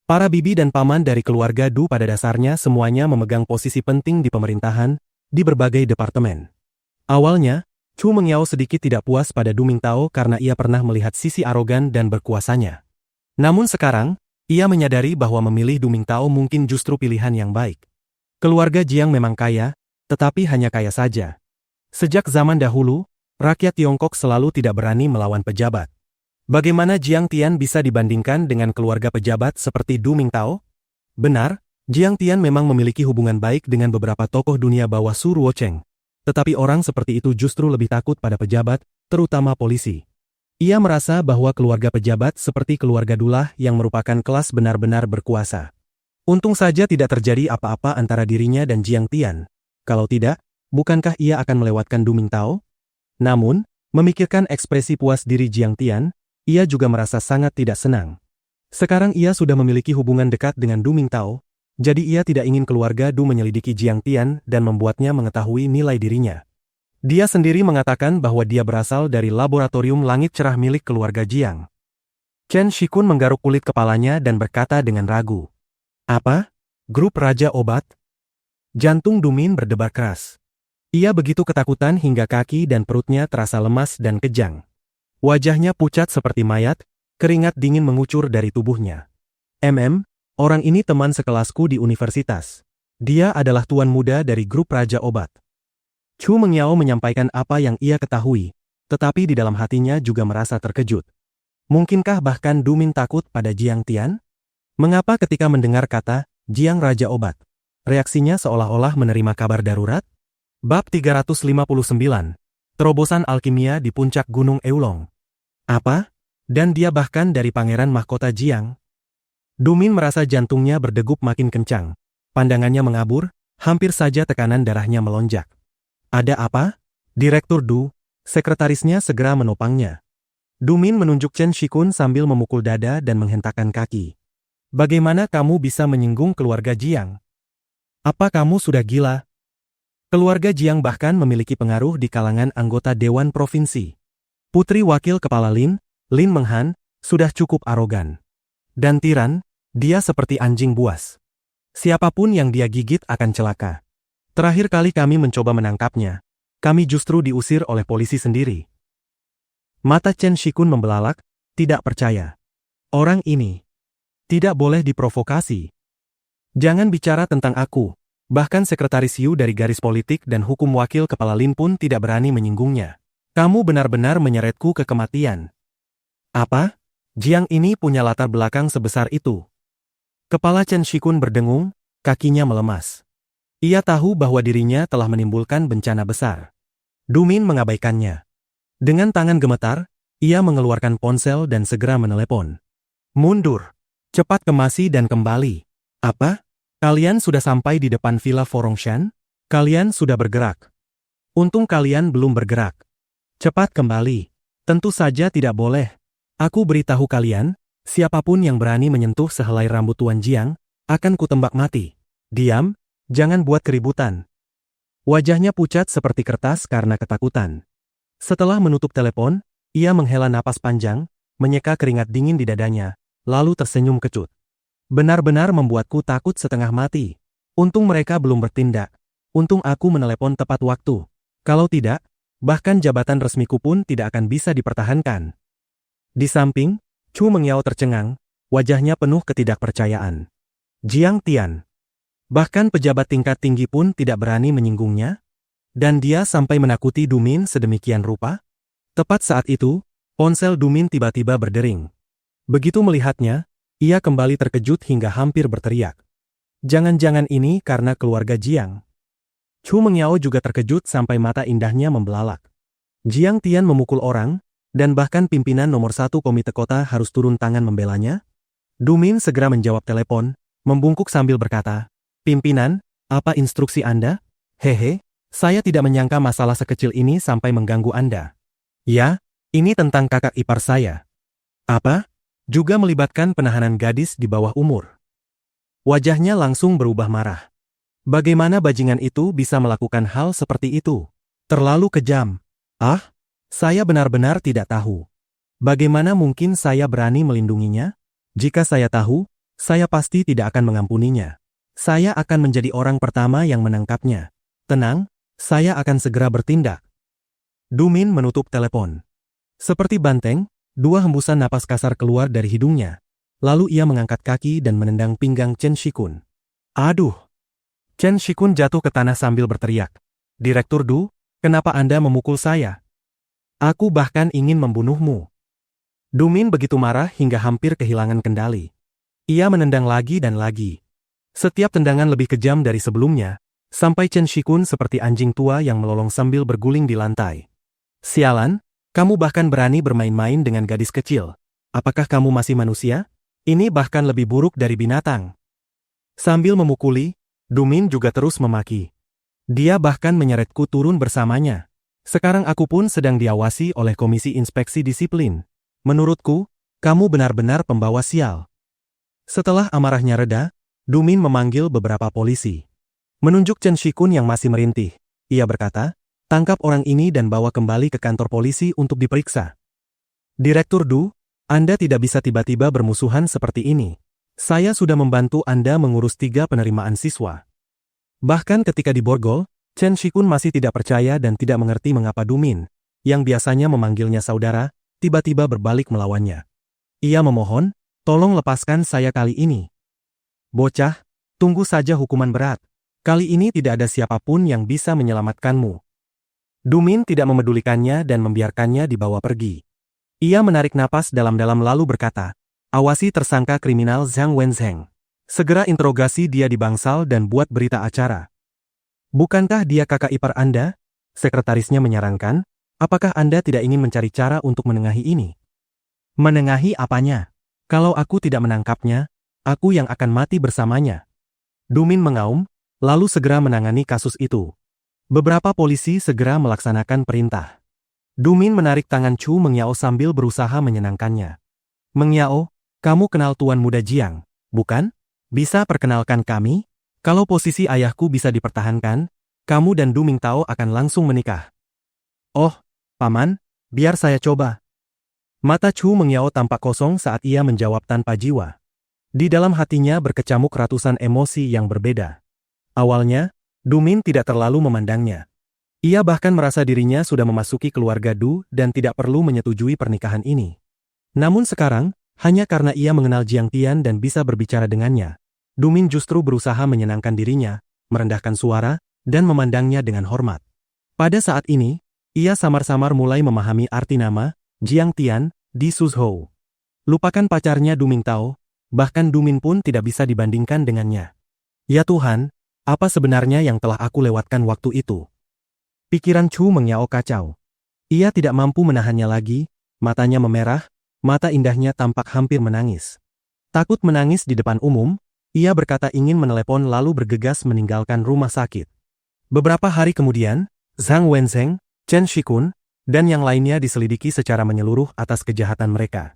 Para bibi dan paman dari keluarga Du pada dasarnya semuanya memegang posisi penting di pemerintahan, di berbagai departemen. Awalnya, Chu Mengyao sedikit tidak puas pada Du Mingtao karena ia pernah melihat sisi arogan dan berkuasanya. Namun sekarang, ia menyadari bahwa memilih Du Mingtao mungkin justru pilihan yang baik. Keluarga Jiang memang kaya, tetapi hanya kaya saja. Sejak zaman dahulu, rakyat Tiongkok selalu tidak berani melawan pejabat. Bagaimana Jiang Tian bisa dibandingkan dengan keluarga pejabat seperti Du Mingtao? Benar, Jiang Tian memang memiliki hubungan baik dengan beberapa tokoh dunia bawah Su Ruocheng. Tetapi orang seperti itu justru lebih takut pada pejabat, terutama polisi. Ia merasa bahwa keluarga pejabat seperti keluarga Dulah yang merupakan kelas benar-benar berkuasa. Untung saja tidak terjadi apa-apa antara dirinya dan Jiang Tian. Kalau tidak, bukankah ia akan melewatkan Du Mingtao? Namun, memikirkan ekspresi puas diri Jiang Tian, ia juga merasa sangat tidak senang. Sekarang ia sudah memiliki hubungan dekat dengan Du Mingtao, jadi ia tidak ingin keluarga Du menyelidiki Jiang Tian dan membuatnya mengetahui nilai dirinya. Dia sendiri mengatakan bahwa dia berasal dari laboratorium langit cerah milik keluarga Jiang. Chen Shikun menggaruk kulit kepalanya dan berkata dengan ragu. Apa? Grup Raja Obat? Jantung Du Min berdebar keras. Ia begitu ketakutan hingga kaki dan perutnya terasa lemas dan kejang. Wajahnya pucat seperti mayat, keringat dingin mengucur dari tubuhnya. Orang ini teman sekelasku di universitas. Dia adalah tuan muda dari grup Raja Obat. Chu Mengyao menyampaikan apa yang ia ketahui, tetapi di dalam hatinya juga merasa terkejut. Mungkinkah bahkan Du Min takut pada Jiang Tian? Mengapa ketika mendengar kata Jiang Raja Obat, reaksinya seolah-olah menerima kabar darurat? Bab 359. Terobosan alkimia di puncak Gunung Eulong. Apa? Dan dia bahkan dari Pangeran Mahkota Jiang? Du Min merasa jantungnya berdegup makin kencang. Pandangannya mengabur, hampir saja tekanan darahnya melonjak. Ada apa? Direktur Du, sekretarisnya segera menopangnya. Dumin menunjuk Chen Shikun sambil memukul dada dan menghentakkan kaki. Bagaimana kamu bisa menyinggung keluarga Jiang? Apa kamu sudah gila? Keluarga Jiang bahkan memiliki pengaruh di kalangan anggota Dewan Provinsi. Putri Wakil Kepala Lin Menghan, sudah cukup arogan. Dan tiran, dia seperti anjing buas. Siapapun yang dia gigit akan celaka. Terakhir kali kami mencoba menangkapnya, kami justru diusir oleh polisi sendiri. Mata Chen Shikun membelalak, tidak percaya. Orang ini tidak boleh diprovokasi. Jangan bicara tentang aku, bahkan Sekretaris Yu dari Garis Politik dan Hukum Wakil Kepala Lin pun tidak berani menyinggungnya. Kamu benar-benar menyeretku ke kematian. Apa? Jiang ini punya latar belakang sebesar itu. Kepala Chen Shikun berdengung, kakinya melemas. Ia tahu bahwa dirinya telah menimbulkan bencana besar. Dumin mengabaikannya. Dengan tangan gemetar, ia mengeluarkan ponsel dan segera menelepon. Mundur. Cepat kemasi dan kembali. Apa? Kalian sudah sampai di depan Villa Forongshan? Kalian sudah bergerak. Untung kalian belum bergerak. Cepat kembali. Tentu saja tidak boleh. Aku beritahu kalian, siapapun yang berani menyentuh sehelai rambut Tuan Jiang, akan kutembak mati. Diam, jangan buat keributan. Wajahnya pucat seperti kertas karena ketakutan. Setelah menutup telepon, ia menghela napas panjang, menyeka keringat dingin di dadanya, lalu tersenyum kecut. Benar-benar membuatku takut setengah mati. Untung mereka belum bertindak. Untung aku menelepon tepat waktu. Kalau tidak, bahkan jabatan resmiku pun tidak akan bisa dipertahankan. Di samping, Chu Mengyao tercengang, wajahnya penuh ketidakpercayaan. Jiang Tian. Bahkan pejabat tingkat tinggi pun tidak berani menyinggungnya. Dan dia sampai menakuti Dumin sedemikian rupa? Tepat saat itu, ponsel Dumin tiba-tiba berdering. Begitu melihatnya, ia kembali terkejut hingga hampir berteriak. Jangan-jangan ini karena keluarga Jiang. Chu Mengyao juga terkejut sampai mata indahnya membelalak. Jiang Tian memukul orang, dan bahkan pimpinan nomor 1 komite kota harus turun tangan membelanya? Dumin segera menjawab telepon, membungkuk sambil berkata, "Pimpinan, apa instruksi Anda?" "Hehe. Saya tidak menyangka masalah sekecil ini sampai mengganggu Anda." "Ya, ini tentang kakak ipar saya." "Apa?" "Juga melibatkan penahanan gadis di bawah umur." Wajahnya langsung berubah marah. Bagaimana bajingan itu bisa melakukan hal seperti itu? Terlalu kejam. "Ah, saya benar-benar tidak tahu. Bagaimana mungkin saya berani melindunginya? Jika saya tahu, saya pasti tidak akan mengampuninya. Saya akan menjadi orang pertama yang menangkapnya. Tenang. Saya akan segera bertindak." Dumin menutup telepon. Seperti banteng, 2 hembusan napas kasar keluar dari hidungnya. Lalu ia mengangkat kaki dan menendang pinggang Chen Shikun. "Aduh!" Chen Shikun jatuh ke tanah sambil berteriak. "Direktur Du, kenapa Anda memukul saya? Aku bahkan ingin membunuhmu." Dumin begitu marah hingga hampir kehilangan kendali. Ia menendang lagi dan lagi. Setiap tendangan lebih kejam dari sebelumnya, sampai Chen Shikun seperti anjing tua yang melolong sambil berguling di lantai. "Sialan, kamu bahkan berani bermain-main dengan gadis kecil. Apakah kamu masih manusia? Ini bahkan lebih buruk dari binatang." Sambil memukuli, Dumin juga terus memaki. Dia bahkan menyeretku turun bersamanya. Sekarang aku pun sedang diawasi oleh Komisi Inspeksi Disiplin. Menurutku, kamu benar-benar pembawa sial. Setelah amarahnya reda, Dumin memanggil beberapa polisi. Menunjuk Chen Shikun yang masih merintih, ia berkata, "Tangkap orang ini dan bawa kembali ke kantor polisi untuk diperiksa." "Direktur Du, Anda tidak bisa tiba-tiba bermusuhan seperti ini. Saya sudah membantu Anda mengurus 3 penerimaan siswa." Bahkan ketika diborgol, Chen Shikun masih tidak percaya dan tidak mengerti mengapa Dumin, yang biasanya memanggilnya saudara, tiba-tiba berbalik melawannya. Ia memohon, "Tolong lepaskan saya kali ini." "Bocah, tunggu saja hukuman berat. Kali ini tidak ada siapapun yang bisa menyelamatkanmu." Dumin tidak memedulikannya dan membiarkannya dibawa pergi. Ia menarik napas dalam-dalam lalu berkata, "Awasi tersangka kriminal Zhang Wenzheng. Segera interogasi dia di bangsal dan buat berita acara." "Bukankah dia kakak ipar Anda?" Sekretarisnya menyarankan, "Apakah Anda tidak ingin mencari cara untuk menengahi ini?" "Menengahi apanya? Kalau aku tidak menangkapnya, aku yang akan mati bersamanya." Dumin mengaum, lalu segera menangani kasus itu. Beberapa polisi segera melaksanakan perintah. Dumin menarik tangan Chu Mengyao sambil berusaha menyenangkannya. Mengyao, kamu kenal Tuan Muda Jiang, bukan? Bisa perkenalkan kami? Kalau posisi ayahku bisa dipertahankan, kamu dan Du Mingtao akan langsung menikah. Oh, Paman, biar saya coba. Mata Chu Mengyao tampak kosong saat ia menjawab tanpa jiwa. Di dalam hatinya berkecamuk ratusan emosi yang berbeda. Awalnya, Du Min tidak terlalu memandangnya. Ia bahkan merasa dirinya sudah memasuki keluarga Du dan tidak perlu menyetujui pernikahan ini. Namun sekarang, hanya karena ia mengenal Jiang Tian dan bisa berbicara dengannya, Du Min justru berusaha menyenangkan dirinya, merendahkan suara, dan memandangnya dengan hormat. Pada saat ini, ia samar-samar mulai memahami arti nama Jiang Tian di Suzhou. Lupakan pacarnya Du Mingtao, bahkan Du Min pun tidak bisa dibandingkan dengannya. Ya Tuhan, apa sebenarnya yang telah aku lewatkan waktu itu? Pikiran Chu Mengyao kacau. Ia tidak mampu menahannya lagi, matanya memerah, mata indahnya tampak hampir menangis. Takut menangis di depan umum, ia berkata ingin menelepon lalu bergegas meninggalkan rumah sakit. Beberapa hari kemudian, Zhang Wenzheng, Chen Shikun, dan yang lainnya diselidiki secara menyeluruh atas kejahatan mereka.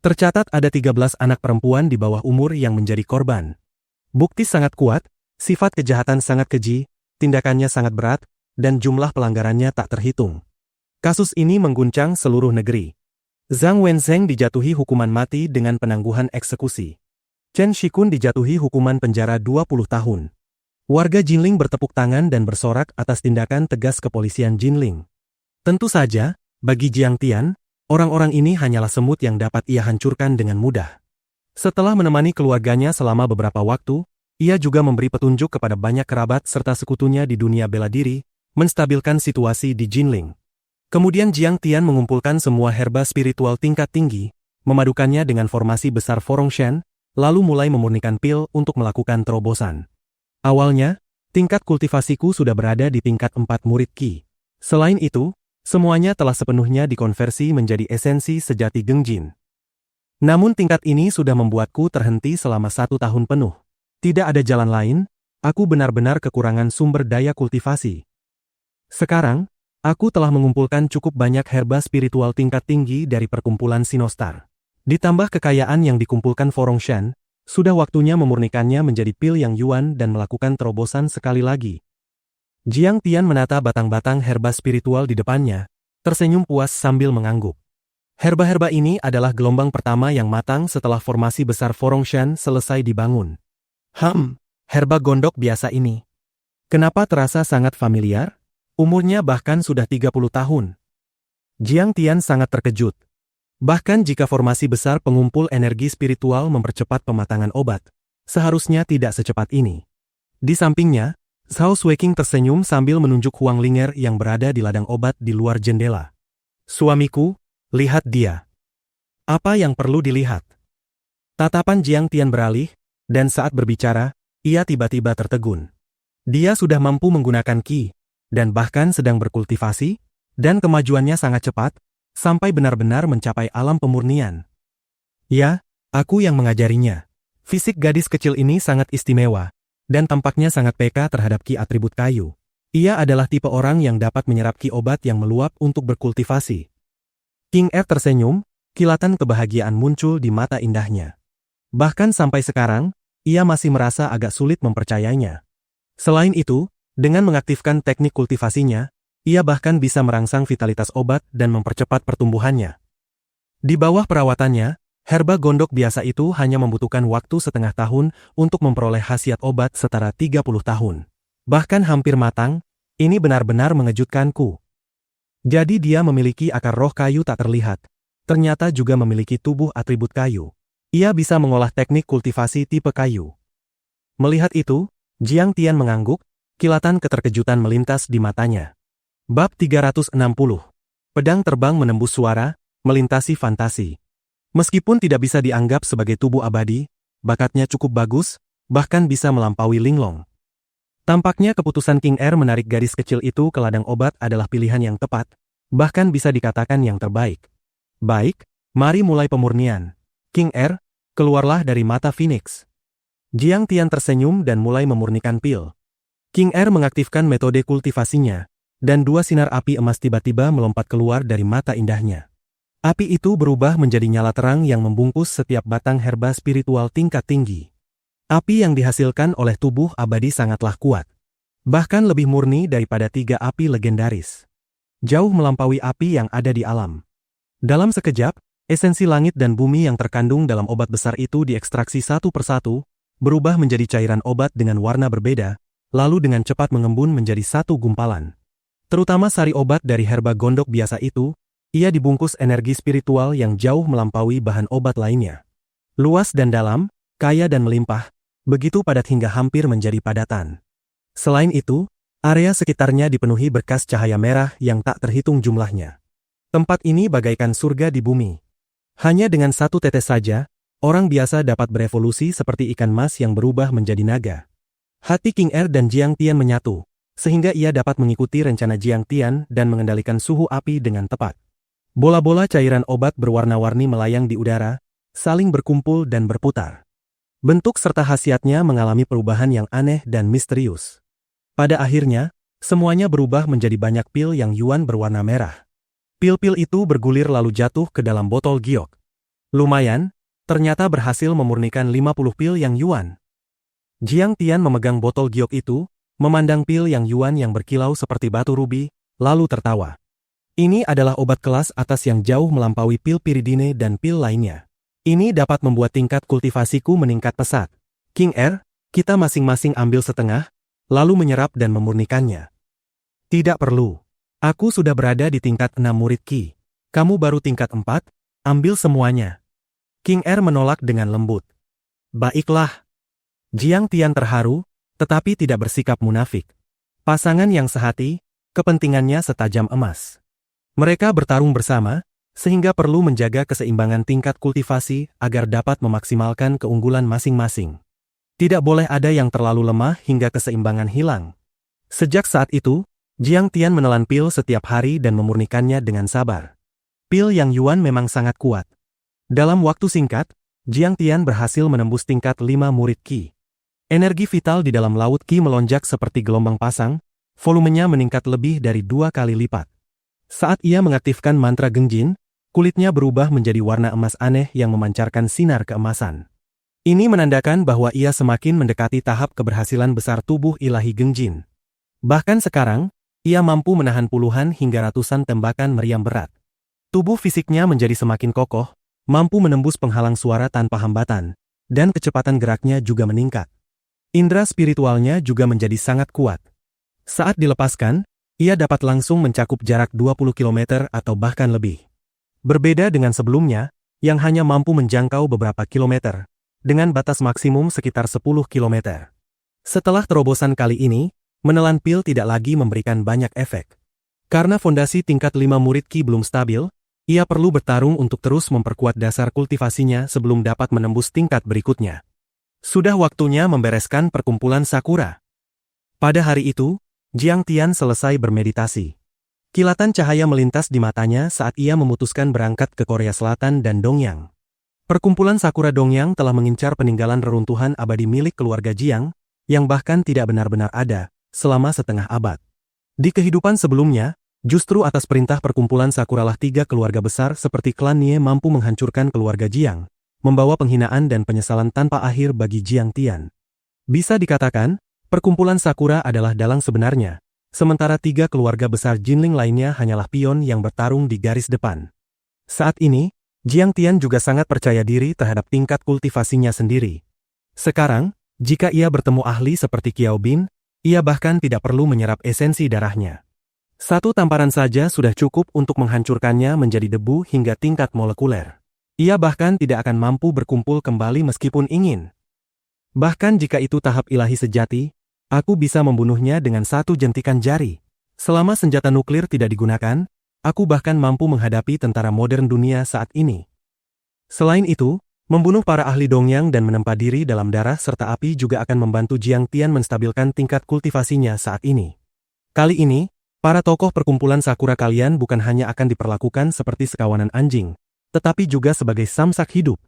Tercatat ada 13 anak perempuan di bawah umur yang menjadi korban. Bukti sangat kuat, sifat kejahatan sangat keji, tindakannya sangat berat, dan jumlah pelanggarannya tak terhitung. Kasus ini mengguncang seluruh negeri. Zhang Wenzheng dijatuhi hukuman mati dengan penangguhan eksekusi. Chen Shikun dijatuhi hukuman penjara 20 tahun. Warga Jinling bertepuk tangan dan bersorak atas tindakan tegas kepolisian Jinling. Tentu saja, bagi Jiang Tian, orang-orang ini hanyalah semut yang dapat ia hancurkan dengan mudah. Setelah menemani keluarganya selama beberapa waktu, ia juga memberi petunjuk kepada banyak kerabat serta sekutunya di dunia bela diri, menstabilkan situasi di Jinling. Kemudian Jiang Tian mengumpulkan semua herba spiritual tingkat tinggi, memadukannya dengan formasi besar Forongshan, lalu mulai memurnikan pil untuk melakukan terobosan. Awalnya, tingkat kultivasiku sudah berada di tingkat 4 murid Qi. Selain itu, semuanya telah sepenuhnya dikonversi menjadi esensi sejati Gengjin. Namun tingkat ini sudah membuatku terhenti selama 1 tahun penuh. Tidak ada jalan lain, aku benar-benar kekurangan sumber daya kultivasi. Sekarang, aku telah mengumpulkan cukup banyak herba spiritual tingkat tinggi dari perkumpulan Sinostar. Ditambah kekayaan yang dikumpulkan Forongshan, sudah waktunya memurnikannya menjadi pil yang yuan dan melakukan terobosan sekali lagi. Jiang Tian menata batang-batang herba spiritual di depannya, tersenyum puas sambil mengangguk. Herba-herba ini adalah gelombang pertama yang matang setelah formasi besar Forongshan selesai dibangun. Herba gondok biasa ini. Kenapa terasa sangat familiar? Umurnya bahkan sudah 30 tahun. Jiang Tian sangat terkejut. Bahkan jika formasi besar pengumpul energi spiritual mempercepat pematangan obat, seharusnya tidak secepat ini. Di sampingnya, Zhao Shuiqing tersenyum sambil menunjuk Huang Linger yang berada di ladang obat di luar jendela. Suamiku, lihat dia. Apa yang perlu dilihat? Tatapan Jiang Tian beralih, dan saat berbicara, ia tiba-tiba tertegun. Dia sudah mampu menggunakan Qi, dan bahkan sedang berkultivasi, dan kemajuannya sangat cepat, sampai benar-benar mencapai alam pemurnian. Ya, aku yang mengajarinya. Fisik gadis kecil ini sangat istimewa, dan tampaknya sangat peka terhadap Qi atribut kayu. Ia adalah tipe orang yang dapat menyerap Qi obat yang meluap untuk berkultivasi. King Er tersenyum, kilatan kebahagiaan muncul di mata indahnya. Bahkan sampai sekarang, ia masih merasa agak sulit mempercayainya. Selain itu, dengan mengaktifkan teknik kultivasinya, ia bahkan bisa merangsang vitalitas obat dan mempercepat pertumbuhannya. Di bawah perawatannya, herba gondok biasa itu hanya membutuhkan waktu setengah tahun untuk memperoleh khasiat obat setara 30 tahun. Bahkan hampir matang, ini benar-benar mengejutkanku. Jadi dia memiliki akar roh kayu tak terlihat, ternyata juga memiliki tubuh atribut kayu. Ia bisa mengolah teknik kultivasi tipe kayu. Melihat itu, Jiang Tian mengangguk, kilatan keterkejutan melintas di matanya. Bab 360. Pedang terbang menembus suara, melintasi fantasi. Meskipun tidak bisa dianggap sebagai tubuh abadi, bakatnya cukup bagus, bahkan bisa melampaui Linglong. Tampaknya keputusan King Er menarik gadis kecil itu ke ladang obat adalah pilihan yang tepat, bahkan bisa dikatakan yang terbaik. Baik, mari mulai pemurnian. King Er, keluarlah dari mata Phoenix. Jiang Tian tersenyum dan mulai memurnikan pil. King Er mengaktifkan metode kultivasinya, dan dua sinar api emas tiba-tiba melompat keluar dari mata indahnya. Api itu berubah menjadi nyala terang yang membungkus setiap batang herba spiritual tingkat tinggi. Api yang dihasilkan oleh tubuh abadi sangatlah kuat. Bahkan lebih murni daripada 3 api legendaris. Jauh melampaui api yang ada di alam. Dalam sekejap, esensi langit dan bumi yang terkandung dalam obat besar itu diekstraksi satu persatu, berubah menjadi cairan obat dengan warna berbeda, lalu dengan cepat mengembun menjadi satu gumpalan. Terutama sari obat dari herba gondok biasa itu, ia dibungkus energi spiritual yang jauh melampaui bahan obat lainnya. Luas dan dalam, kaya dan melimpah, begitu padat hingga hampir menjadi padatan. Selain itu, area sekitarnya dipenuhi berkas cahaya merah yang tak terhitung jumlahnya. Tempat ini bagaikan surga di bumi. Hanya dengan satu tetes saja, orang biasa dapat berevolusi seperti ikan mas yang berubah menjadi naga. Hati King Er dan Jiang Tian menyatu, sehingga ia dapat mengikuti rencana Jiang Tian dan mengendalikan suhu api dengan tepat. Bola-bola cairan obat berwarna-warni melayang di udara, saling berkumpul dan berputar. Bentuk serta khasiatnya mengalami perubahan yang aneh dan misterius. Pada akhirnya, semuanya berubah menjadi banyak pil yang yuan berwarna merah. Pil-pil itu bergulir lalu jatuh ke dalam botol giok. Lumayan, ternyata berhasil memurnikan 50 pil yang yuan. Jiang Tian memegang botol giok itu, memandang pil yang yuan yang berkilau seperti batu rubi, lalu tertawa. Ini adalah obat kelas atas yang jauh melampaui pil piridine dan pil lainnya. Ini dapat membuat tingkat kultivasiku meningkat pesat. King Er, kita masing-masing ambil setengah, lalu menyerap dan memurnikannya. Tidak perlu. Aku sudah berada di tingkat 6 murid Qi. Kamu baru tingkat 4, ambil semuanya. King Er menolak dengan lembut. Baiklah. Jiang Tian terharu, tetapi tidak bersikap munafik. Pasangan yang sehati, kepentingannya setajam emas. Mereka bertarung bersama, sehingga perlu menjaga keseimbangan tingkat kultivasi agar dapat memaksimalkan keunggulan masing-masing. Tidak boleh ada yang terlalu lemah hingga keseimbangan hilang. Sejak saat itu, Jiang Tian menelan pil setiap hari dan memurnikannya dengan sabar. Pil yang yuan memang sangat kuat. Dalam waktu singkat, Jiang Tian berhasil menembus tingkat 5 murid Qi. Energi vital di dalam laut Qi melonjak seperti gelombang pasang, volumenya meningkat lebih dari 2 kali lipat. Saat ia mengaktifkan mantra Gengjin, kulitnya berubah menjadi warna emas aneh yang memancarkan sinar keemasan. Ini menandakan bahwa ia semakin mendekati tahap keberhasilan besar tubuh ilahi Gengjin. Bahkan sekarang, ia mampu menahan puluhan hingga ratusan tembakan meriam berat. Tubuh fisiknya menjadi semakin kokoh, mampu menembus penghalang suara tanpa hambatan, dan kecepatan geraknya juga meningkat. Indera spiritualnya juga menjadi sangat kuat. Saat dilepaskan, ia dapat langsung mencakup jarak 20 km atau bahkan lebih. Berbeda dengan sebelumnya, yang hanya mampu menjangkau beberapa kilometer, dengan batas maksimum sekitar 10 km. Setelah terobosan kali ini, menelan pil tidak lagi memberikan banyak efek. Karena fondasi tingkat 5 murid Qi belum stabil, ia perlu bertarung untuk terus memperkuat dasar kultivasinya sebelum dapat menembus tingkat berikutnya. Sudah waktunya membereskan perkumpulan Sakura. Pada hari itu, Jiang Tian selesai bermeditasi. Kilatan cahaya melintas di matanya saat ia memutuskan berangkat ke Korea Selatan dan Dongyang. Perkumpulan Sakura Dongyang telah mengincar peninggalan reruntuhan abadi milik keluarga Jiang, yang bahkan tidak benar-benar ada, selama setengah abad. Di kehidupan sebelumnya, justru atas perintah perkumpulan Sakuralah 3 keluarga besar seperti klan Nie mampu menghancurkan keluarga Jiang, membawa penghinaan dan penyesalan tanpa akhir bagi Jiang Tian. Bisa dikatakan, perkumpulan Sakura adalah dalang sebenarnya, sementara 3 keluarga besar Jinling lainnya hanyalah pion yang bertarung di garis depan. Saat ini, Jiang Tian juga sangat percaya diri terhadap tingkat kultivasinya sendiri. Sekarang, jika ia bertemu ahli seperti Qiao Bin, ia bahkan tidak perlu menyerap esensi darahnya. Satu tamparan saja sudah cukup untuk menghancurkannya menjadi debu hingga tingkat molekuler. Ia bahkan tidak akan mampu berkumpul kembali meskipun ingin. Bahkan jika itu tahap ilahi sejati, aku bisa membunuhnya dengan satu jentikan jari. Selama senjata nuklir tidak digunakan, aku bahkan mampu menghadapi tentara modern dunia saat ini. Selain itu, membunuh para ahli Dongyang dan menempa diri dalam darah serta api juga akan membantu Jiang Tian menstabilkan tingkat kultivasinya saat ini. Kali ini, para tokoh perkumpulan Sakura kalian bukan hanya akan diperlakukan seperti sekawanan anjing, tetapi juga sebagai samsak hidup.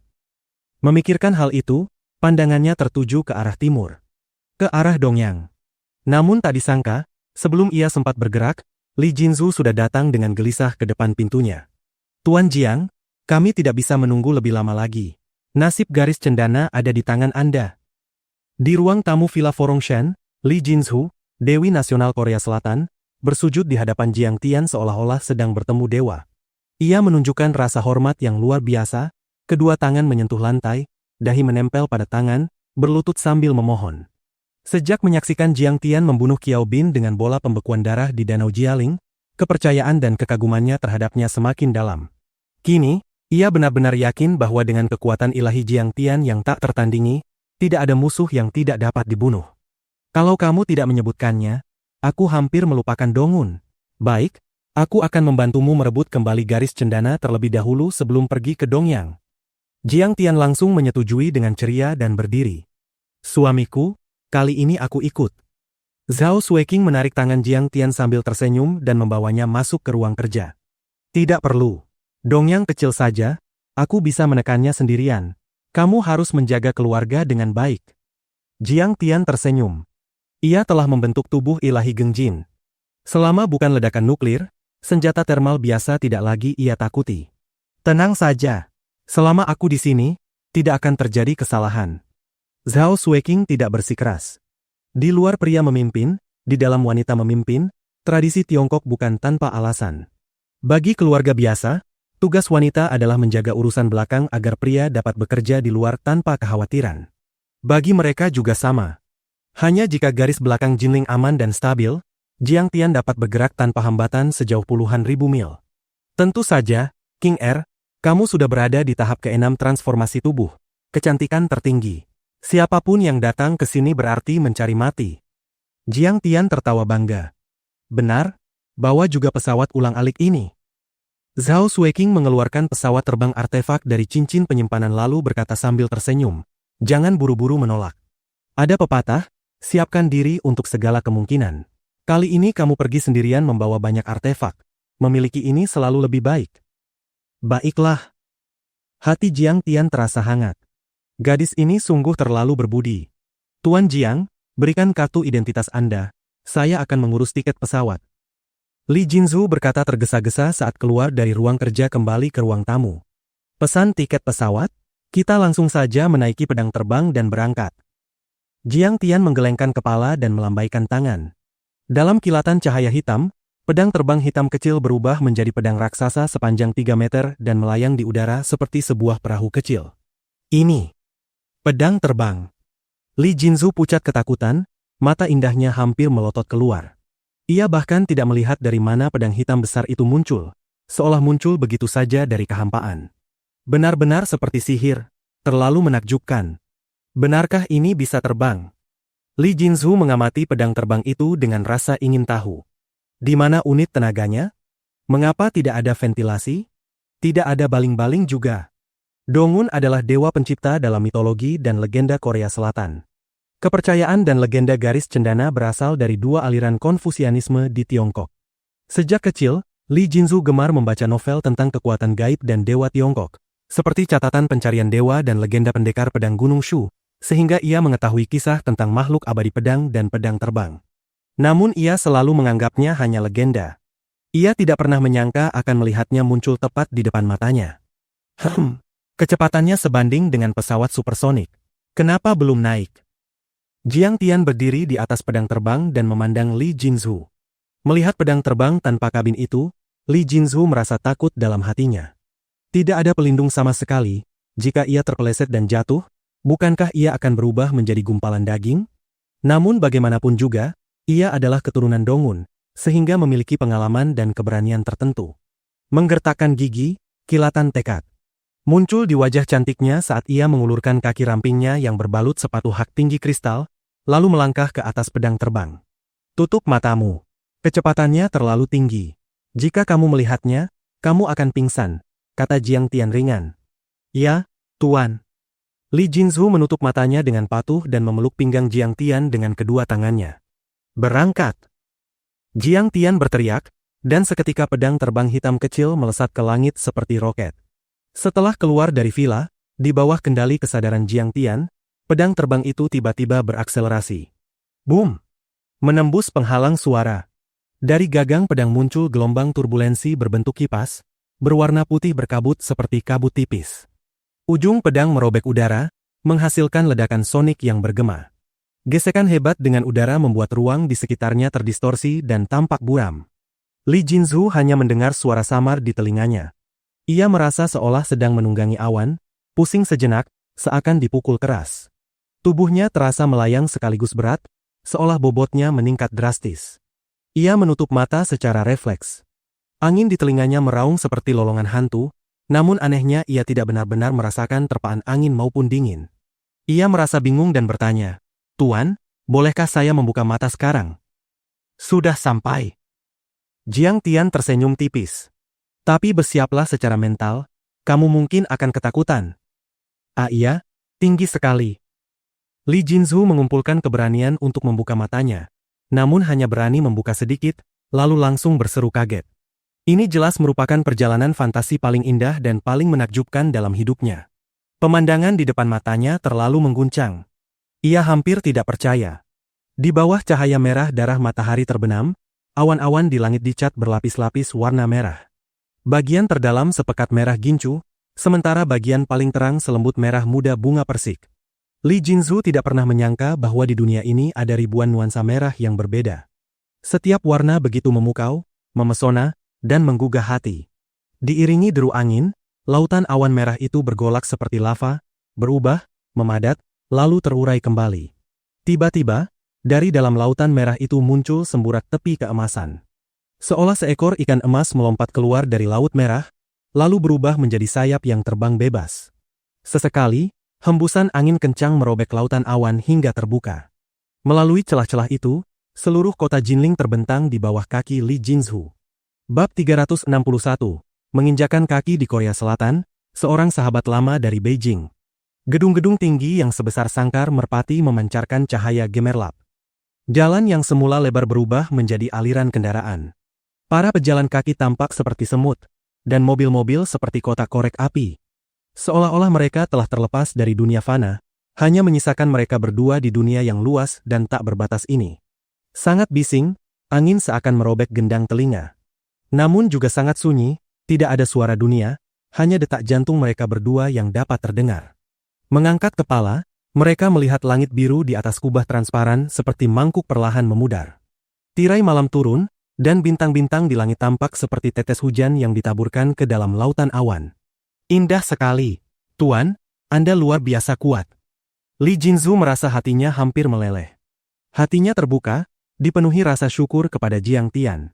Memikirkan hal itu, pandangannya tertuju ke arah timur. Ke arah Dongyang. Namun tak disangka, sebelum ia sempat bergerak, Li Jinzu sudah datang dengan gelisah ke depan pintunya. Tuan Jiang, kami tidak bisa menunggu lebih lama lagi. Nasib garis cendana ada di tangan Anda. Di ruang tamu Villa Forongshan, Li Jinzu, Dewi Nasional Korea Selatan, bersujud di hadapan Jiang Tian seolah-olah sedang bertemu dewa. Ia menunjukkan rasa hormat yang luar biasa, kedua tangan menyentuh lantai, dahi menempel pada tangan, berlutut sambil memohon. Sejak menyaksikan Jiang Tian membunuh Qiao Bin dengan bola pembekuan darah di Danau Jialing, kepercayaan dan kekagumannya terhadapnya semakin dalam. Kini, ia benar-benar yakin bahwa dengan kekuatan ilahi Jiang Tian yang tak tertandingi, tidak ada musuh yang tidak dapat dibunuh. Kalau kamu tidak menyebutkannya, aku hampir melupakan Dongun. Baik, aku akan membantumu merebut kembali garis cendana terlebih dahulu sebelum pergi ke Dongyang. Jiang Tian langsung menyetujui dengan ceria dan berdiri. Suamiku, kali ini aku ikut. Zhao Sueking menarik tangan Jiang Tian sambil tersenyum dan membawanya masuk ke ruang kerja. Tidak perlu. Dongyang kecil saja, aku bisa menekannya sendirian. Kamu harus menjaga keluarga dengan baik. Jiang Tian tersenyum. Ia telah membentuk tubuh ilahi Gengjin. Selama bukan ledakan nuklir, senjata termal biasa tidak lagi ia takuti. Tenang saja. Selama aku di sini, tidak akan terjadi kesalahan. Zhao Sueking tidak bersikeras. Di luar pria memimpin, di dalam wanita memimpin, tradisi Tiongkok bukan tanpa alasan. Bagi keluarga biasa, tugas wanita adalah menjaga urusan belakang agar pria dapat bekerja di luar tanpa kekhawatiran. Bagi mereka juga sama. Hanya jika garis belakang Jinling aman dan stabil, Jiang Tian dapat bergerak tanpa hambatan sejauh puluhan ribu mil. Tentu saja, King Er, kamu sudah berada di tahap ke-6 transformasi tubuh, kecantikan tertinggi. Siapapun yang datang ke sini berarti mencari mati. Jiang Tian tertawa bangga. Benar, bawa juga pesawat ulang-alik ini. Zhao Sueking mengeluarkan pesawat terbang artefak dari cincin penyimpanan lalu berkata sambil tersenyum. Jangan buru-buru menolak. Ada pepatah, siapkan diri untuk segala kemungkinan. Kali ini kamu pergi sendirian membawa banyak artefak. Memiliki ini selalu lebih baik. Baiklah. Hati Jiang Tian terasa hangat. Gadis ini sungguh terlalu berbudi. Tuan Jiang, berikan kartu identitas Anda. Saya akan mengurus tiket pesawat. Li Jinzu berkata tergesa-gesa saat keluar dari ruang kerja kembali ke ruang tamu. Pesan tiket pesawat? Kita langsung saja menaiki pedang terbang dan berangkat. Jiang Tian menggelengkan kepala dan melambaikan tangan. Dalam kilatan cahaya hitam, pedang terbang hitam kecil berubah menjadi pedang raksasa sepanjang 3 meter dan melayang di udara seperti sebuah perahu kecil. Ini pedang terbang. Li Jinzu pucat ketakutan, mata indahnya hampir melotot keluar. Ia bahkan tidak melihat dari mana pedang hitam besar itu muncul, seolah muncul begitu saja dari kehampaan. Benar-benar seperti sihir, terlalu menakjubkan. Benarkah ini bisa terbang? Li Jinzu mengamati pedang terbang itu dengan rasa ingin tahu. Di mana unit tenaganya? Mengapa tidak ada ventilasi? Tidak ada baling-baling juga. Dongun adalah dewa pencipta dalam mitologi dan legenda Korea Selatan. Kepercayaan dan legenda garis cendana berasal dari dua aliran Konfusianisme di Tiongkok. Sejak kecil, Li Jinzu gemar membaca novel tentang kekuatan gaib dan dewa Tiongkok, seperti catatan pencarian dewa dan legenda pendekar pedang Gunung Shu, sehingga ia mengetahui kisah tentang makhluk abadi pedang dan pedang terbang. Namun ia selalu menganggapnya hanya legenda. Ia tidak pernah menyangka akan melihatnya muncul tepat di depan matanya. Kecepatannya sebanding dengan pesawat supersonik. Kenapa belum naik? Jiang Tian berdiri di atas pedang terbang dan memandang Li Jinzu. Melihat pedang terbang tanpa kabin itu, Li Jinzu merasa takut dalam hatinya. Tidak ada pelindung sama sekali, jika ia terpeleset dan jatuh, bukankah ia akan berubah menjadi gumpalan daging? Namun bagaimanapun juga, ia adalah keturunan Dongun, sehingga memiliki pengalaman dan keberanian tertentu. Menggertakkan gigi, kilatan tekad muncul di wajah cantiknya saat ia mengulurkan kaki rampingnya yang berbalut sepatu hak tinggi kristal, lalu melangkah ke atas pedang terbang. Tutup matamu. Kecepatannya terlalu tinggi. Jika kamu melihatnya, kamu akan pingsan, kata Jiang Tian ringan. Ya, Tuan. Li Jinzu menutup matanya dengan patuh dan memeluk pinggang Jiang Tian dengan kedua tangannya. Berangkat. Jiang Tian berteriak, dan seketika pedang terbang hitam kecil melesat ke langit seperti roket. Setelah keluar dari villa, di bawah kendali kesadaran Jiang Tian, pedang terbang itu tiba-tiba berakselerasi. Boom! Menembus penghalang suara. Dari gagang pedang muncul gelombang turbulensi berbentuk kipas, berwarna putih berkabut seperti kabut tipis. Ujung pedang merobek udara, menghasilkan ledakan sonik yang bergema. Gesekan hebat dengan udara membuat ruang di sekitarnya terdistorsi dan tampak buram. Li Jinzhu hanya mendengar suara samar di telinganya. Ia merasa seolah sedang menunggangi awan, pusing sejenak, seakan dipukul keras. Tubuhnya terasa melayang sekaligus berat, seolah bobotnya meningkat drastis. Ia menutup mata secara refleks. Angin di telinganya meraung seperti lolongan hantu, namun anehnya ia tidak benar-benar merasakan terpaan angin maupun dingin. Ia merasa bingung dan bertanya, "Tuan, bolehkah saya membuka mata sekarang?" "Sudah sampai." Jiang Tian tersenyum tipis. "Tapi bersiaplah secara mental, kamu mungkin akan ketakutan." "Ah iya, tinggi sekali." Li Jinzhu mengumpulkan keberanian untuk membuka matanya, namun hanya berani membuka sedikit, lalu langsung berseru kaget. Ini jelas merupakan perjalanan fantasi paling indah dan paling menakjubkan dalam hidupnya. Pemandangan di depan matanya terlalu mengguncang. Ia hampir tidak percaya. Di bawah cahaya merah darah matahari terbenam, awan-awan di langit dicat berlapis-lapis warna merah. Bagian terdalam sepekat merah gincu, sementara bagian paling terang selembut merah muda bunga persik. Li Jinzhu tidak pernah menyangka bahwa di dunia ini ada ribuan nuansa merah yang berbeda. Setiap warna begitu memukau, memesona, dan menggugah hati. Diiringi deru angin, lautan awan merah itu bergolak seperti lava, berubah, memadat, lalu terurai kembali. Tiba-tiba, dari dalam lautan merah itu muncul semburat tepi keemasan. Seolah seekor ikan emas melompat keluar dari laut merah, lalu berubah menjadi sayap yang terbang bebas. Sesekali, hembusan angin kencang merobek lautan awan hingga terbuka. Melalui celah-celah itu, seluruh kota Jinling terbentang di bawah kaki Li Jinzhu. Bab 361, menginjakan kaki di Korea Selatan, seorang sahabat lama dari Beijing. Gedung-gedung tinggi yang sebesar sangkar merpati memancarkan cahaya gemerlap. Jalan yang semula lebar berubah menjadi aliran kendaraan. Para pejalan kaki tampak seperti semut, dan mobil-mobil seperti kotak korek api. Seolah-olah mereka telah terlepas dari dunia fana, hanya menyisakan mereka berdua di dunia yang luas dan tak berbatas ini. Sangat bising, angin seakan merobek gendang telinga. Namun juga sangat sunyi, tidak ada suara dunia, hanya detak jantung mereka berdua yang dapat terdengar. Mengangkat kepala, mereka melihat langit biru di atas kubah transparan seperti mangkuk perlahan memudar. Tirai malam turun, dan bintang-bintang di langit tampak seperti tetes hujan yang ditaburkan ke dalam lautan awan. "Indah sekali, Tuan, Anda luar biasa kuat." Li Jinzhu merasa hatinya hampir meleleh. Hatinya terbuka, dipenuhi rasa syukur kepada Jiang Tian.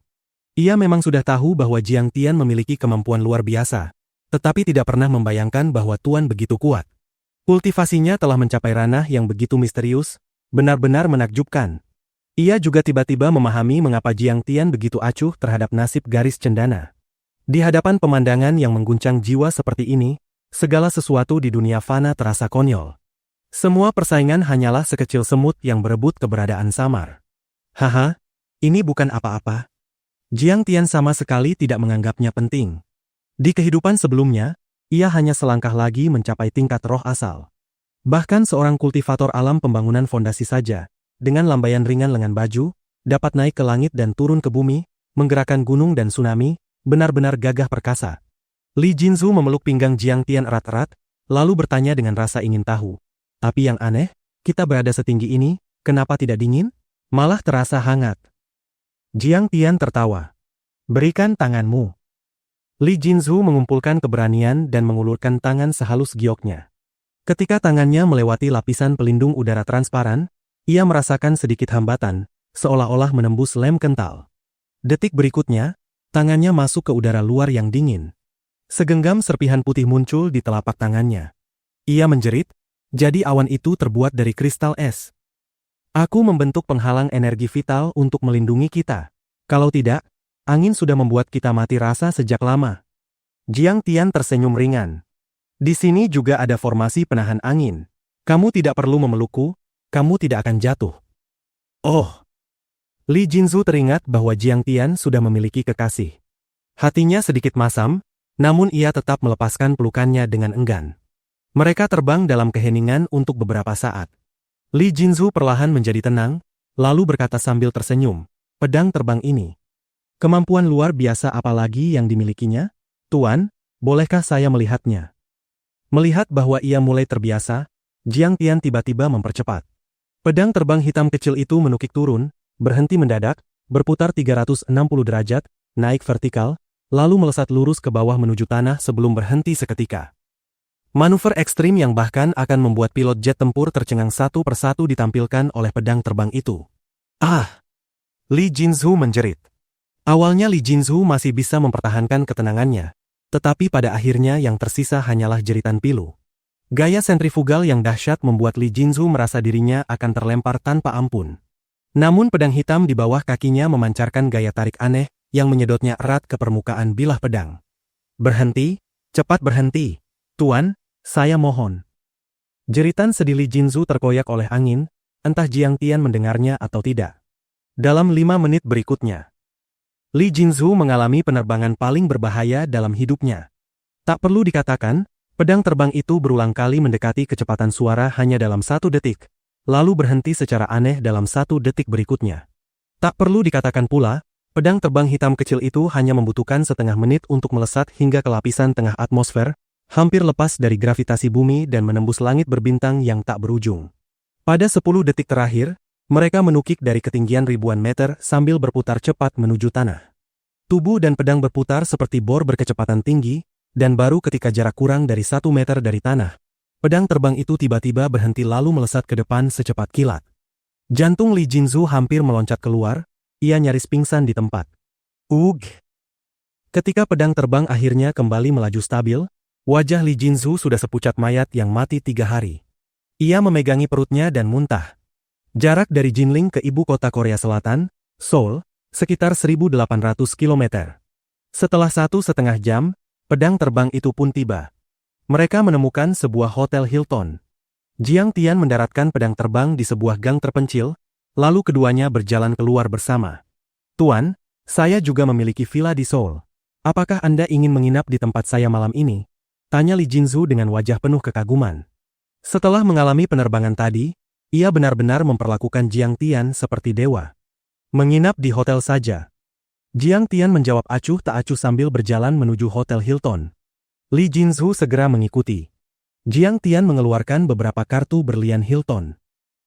Ia memang sudah tahu bahwa Jiang Tian memiliki kemampuan luar biasa, tetapi tidak pernah membayangkan bahwa Tuan begitu kuat. Kultivasinya telah mencapai ranah yang begitu misterius, benar-benar menakjubkan. Ia juga tiba-tiba memahami mengapa Jiang Tian begitu acuh terhadap nasib garis cendana. Di hadapan pemandangan yang mengguncang jiwa seperti ini, segala sesuatu di dunia fana terasa konyol. Semua persaingan hanyalah sekecil semut yang berebut keberadaan samar. Haha, ini bukan apa-apa. Jiang Tian sama sekali tidak menganggapnya penting. Di kehidupan sebelumnya, ia hanya selangkah lagi mencapai tingkat roh asal. Bahkan seorang kultivator alam pembangunan fondasi saja, dengan lambaian ringan lengan baju, dapat naik ke langit dan turun ke bumi, menggerakkan gunung dan tsunami, benar-benar gagah perkasa. Li Jinzhu memeluk pinggang Jiang Tian erat-erat, lalu bertanya dengan rasa ingin tahu. "Tapi yang aneh, kita berada setinggi ini, kenapa tidak dingin? Malah terasa hangat." Jiang Tian tertawa. "Berikan tanganmu." Li Jinzhu mengumpulkan keberanian dan mengulurkan tangan sehalus gioknya. Ketika tangannya melewati lapisan pelindung udara transparan, ia merasakan sedikit hambatan, seolah-olah menembus lem kental. Detik berikutnya, tangannya masuk ke udara luar yang dingin. Segenggam serpihan putih muncul di telapak tangannya. Ia menjerit, jadi awan itu terbuat dari kristal es. "Aku membentuk penghalang energi vital untuk melindungi kita. Kalau tidak, angin sudah membuat kita mati rasa sejak lama." Jiang Tian tersenyum ringan. "Di sini juga ada formasi penahan angin. Kamu tidak perlu memelukku, kamu tidak akan jatuh." Oh! Li Jinzhu teringat bahwa Jiang Tian sudah memiliki kekasih. Hatinya sedikit masam, namun ia tetap melepaskan pelukannya dengan enggan. Mereka terbang dalam keheningan untuk beberapa saat. Li Jinzhu perlahan menjadi tenang, lalu berkata sambil tersenyum, "Pedang terbang ini, Kemampuan luar biasa apa lagi yang dimilikinya? Tuan, bolehkah saya melihatnya? Melihat bahwa ia mulai terbiasa, Jiang Tian tiba-tiba mempercepat. Pedang terbang hitam kecil itu menukik turun, berhenti mendadak, berputar 360 derajat, naik vertikal, lalu melesat lurus ke bawah menuju tanah sebelum berhenti seketika. Manuver ekstrim yang bahkan akan membuat pilot jet tempur tercengang satu persatu ditampilkan oleh pedang terbang itu. Ah! Li Jinzhu menjerit. Awalnya Li Jinzhu masih bisa mempertahankan ketenangannya, tetapi pada akhirnya yang tersisa hanyalah jeritan pilu. Gaya sentrifugal yang dahsyat membuat Li Jinzhu merasa dirinya akan terlempar tanpa ampun. Namun pedang hitam di bawah kakinya memancarkan gaya tarik aneh yang menyedotnya erat ke permukaan bilah pedang. Berhenti, cepat berhenti. Tuan, saya mohon. Jeritan sedih Li Jinzhu terkoyak oleh angin, entah Jiang Tian mendengarnya atau tidak. Dalam 5 menit berikutnya, Li Jinzhu mengalami penerbangan paling berbahaya dalam hidupnya. Tak perlu dikatakan, pedang terbang itu berulang kali mendekati kecepatan suara hanya dalam 1 detik, lalu berhenti secara aneh dalam 1 detik berikutnya. Tak perlu dikatakan pula, pedang terbang hitam kecil itu hanya membutuhkan setengah menit untuk melesat hingga ke lapisan tengah atmosfer, hampir lepas dari gravitasi bumi dan menembus langit berbintang yang tak berujung. Pada 10 detik terakhir, mereka menukik dari ketinggian ribuan meter sambil berputar cepat menuju tanah. Tubuh dan pedang berputar seperti bor berkecepatan tinggi, dan baru ketika jarak kurang dari 1 meter dari tanah, pedang terbang itu tiba-tiba berhenti lalu melesat ke depan secepat kilat. Jantung Li Jinzhu hampir meloncat keluar, ia nyaris pingsan di tempat. Ugh! Ketika pedang terbang akhirnya kembali melaju stabil, wajah Li Jinzhu sudah sepucat mayat yang mati 3 hari. Ia memegangi perutnya dan muntah. Jarak dari Jinling ke ibu kota Korea Selatan, Seoul, sekitar 1.800 km. Setelah 1,5 jam, pedang terbang itu pun tiba. Mereka menemukan sebuah hotel Hilton. Jiang Tian mendaratkan pedang terbang di sebuah gang terpencil, lalu keduanya berjalan keluar bersama. Tuan, saya juga memiliki villa di Seoul. Apakah Anda ingin menginap di tempat saya malam ini? Tanya Li Jinzhu dengan wajah penuh kekaguman. Setelah mengalami penerbangan tadi, ia benar-benar memperlakukan Jiang Tian seperti dewa. Menginap di hotel saja. Jiang Tian menjawab acuh tak acuh sambil berjalan menuju Hotel Hilton. Li Jinzhu segera mengikuti. Jiang Tian mengeluarkan beberapa kartu berlian Hilton.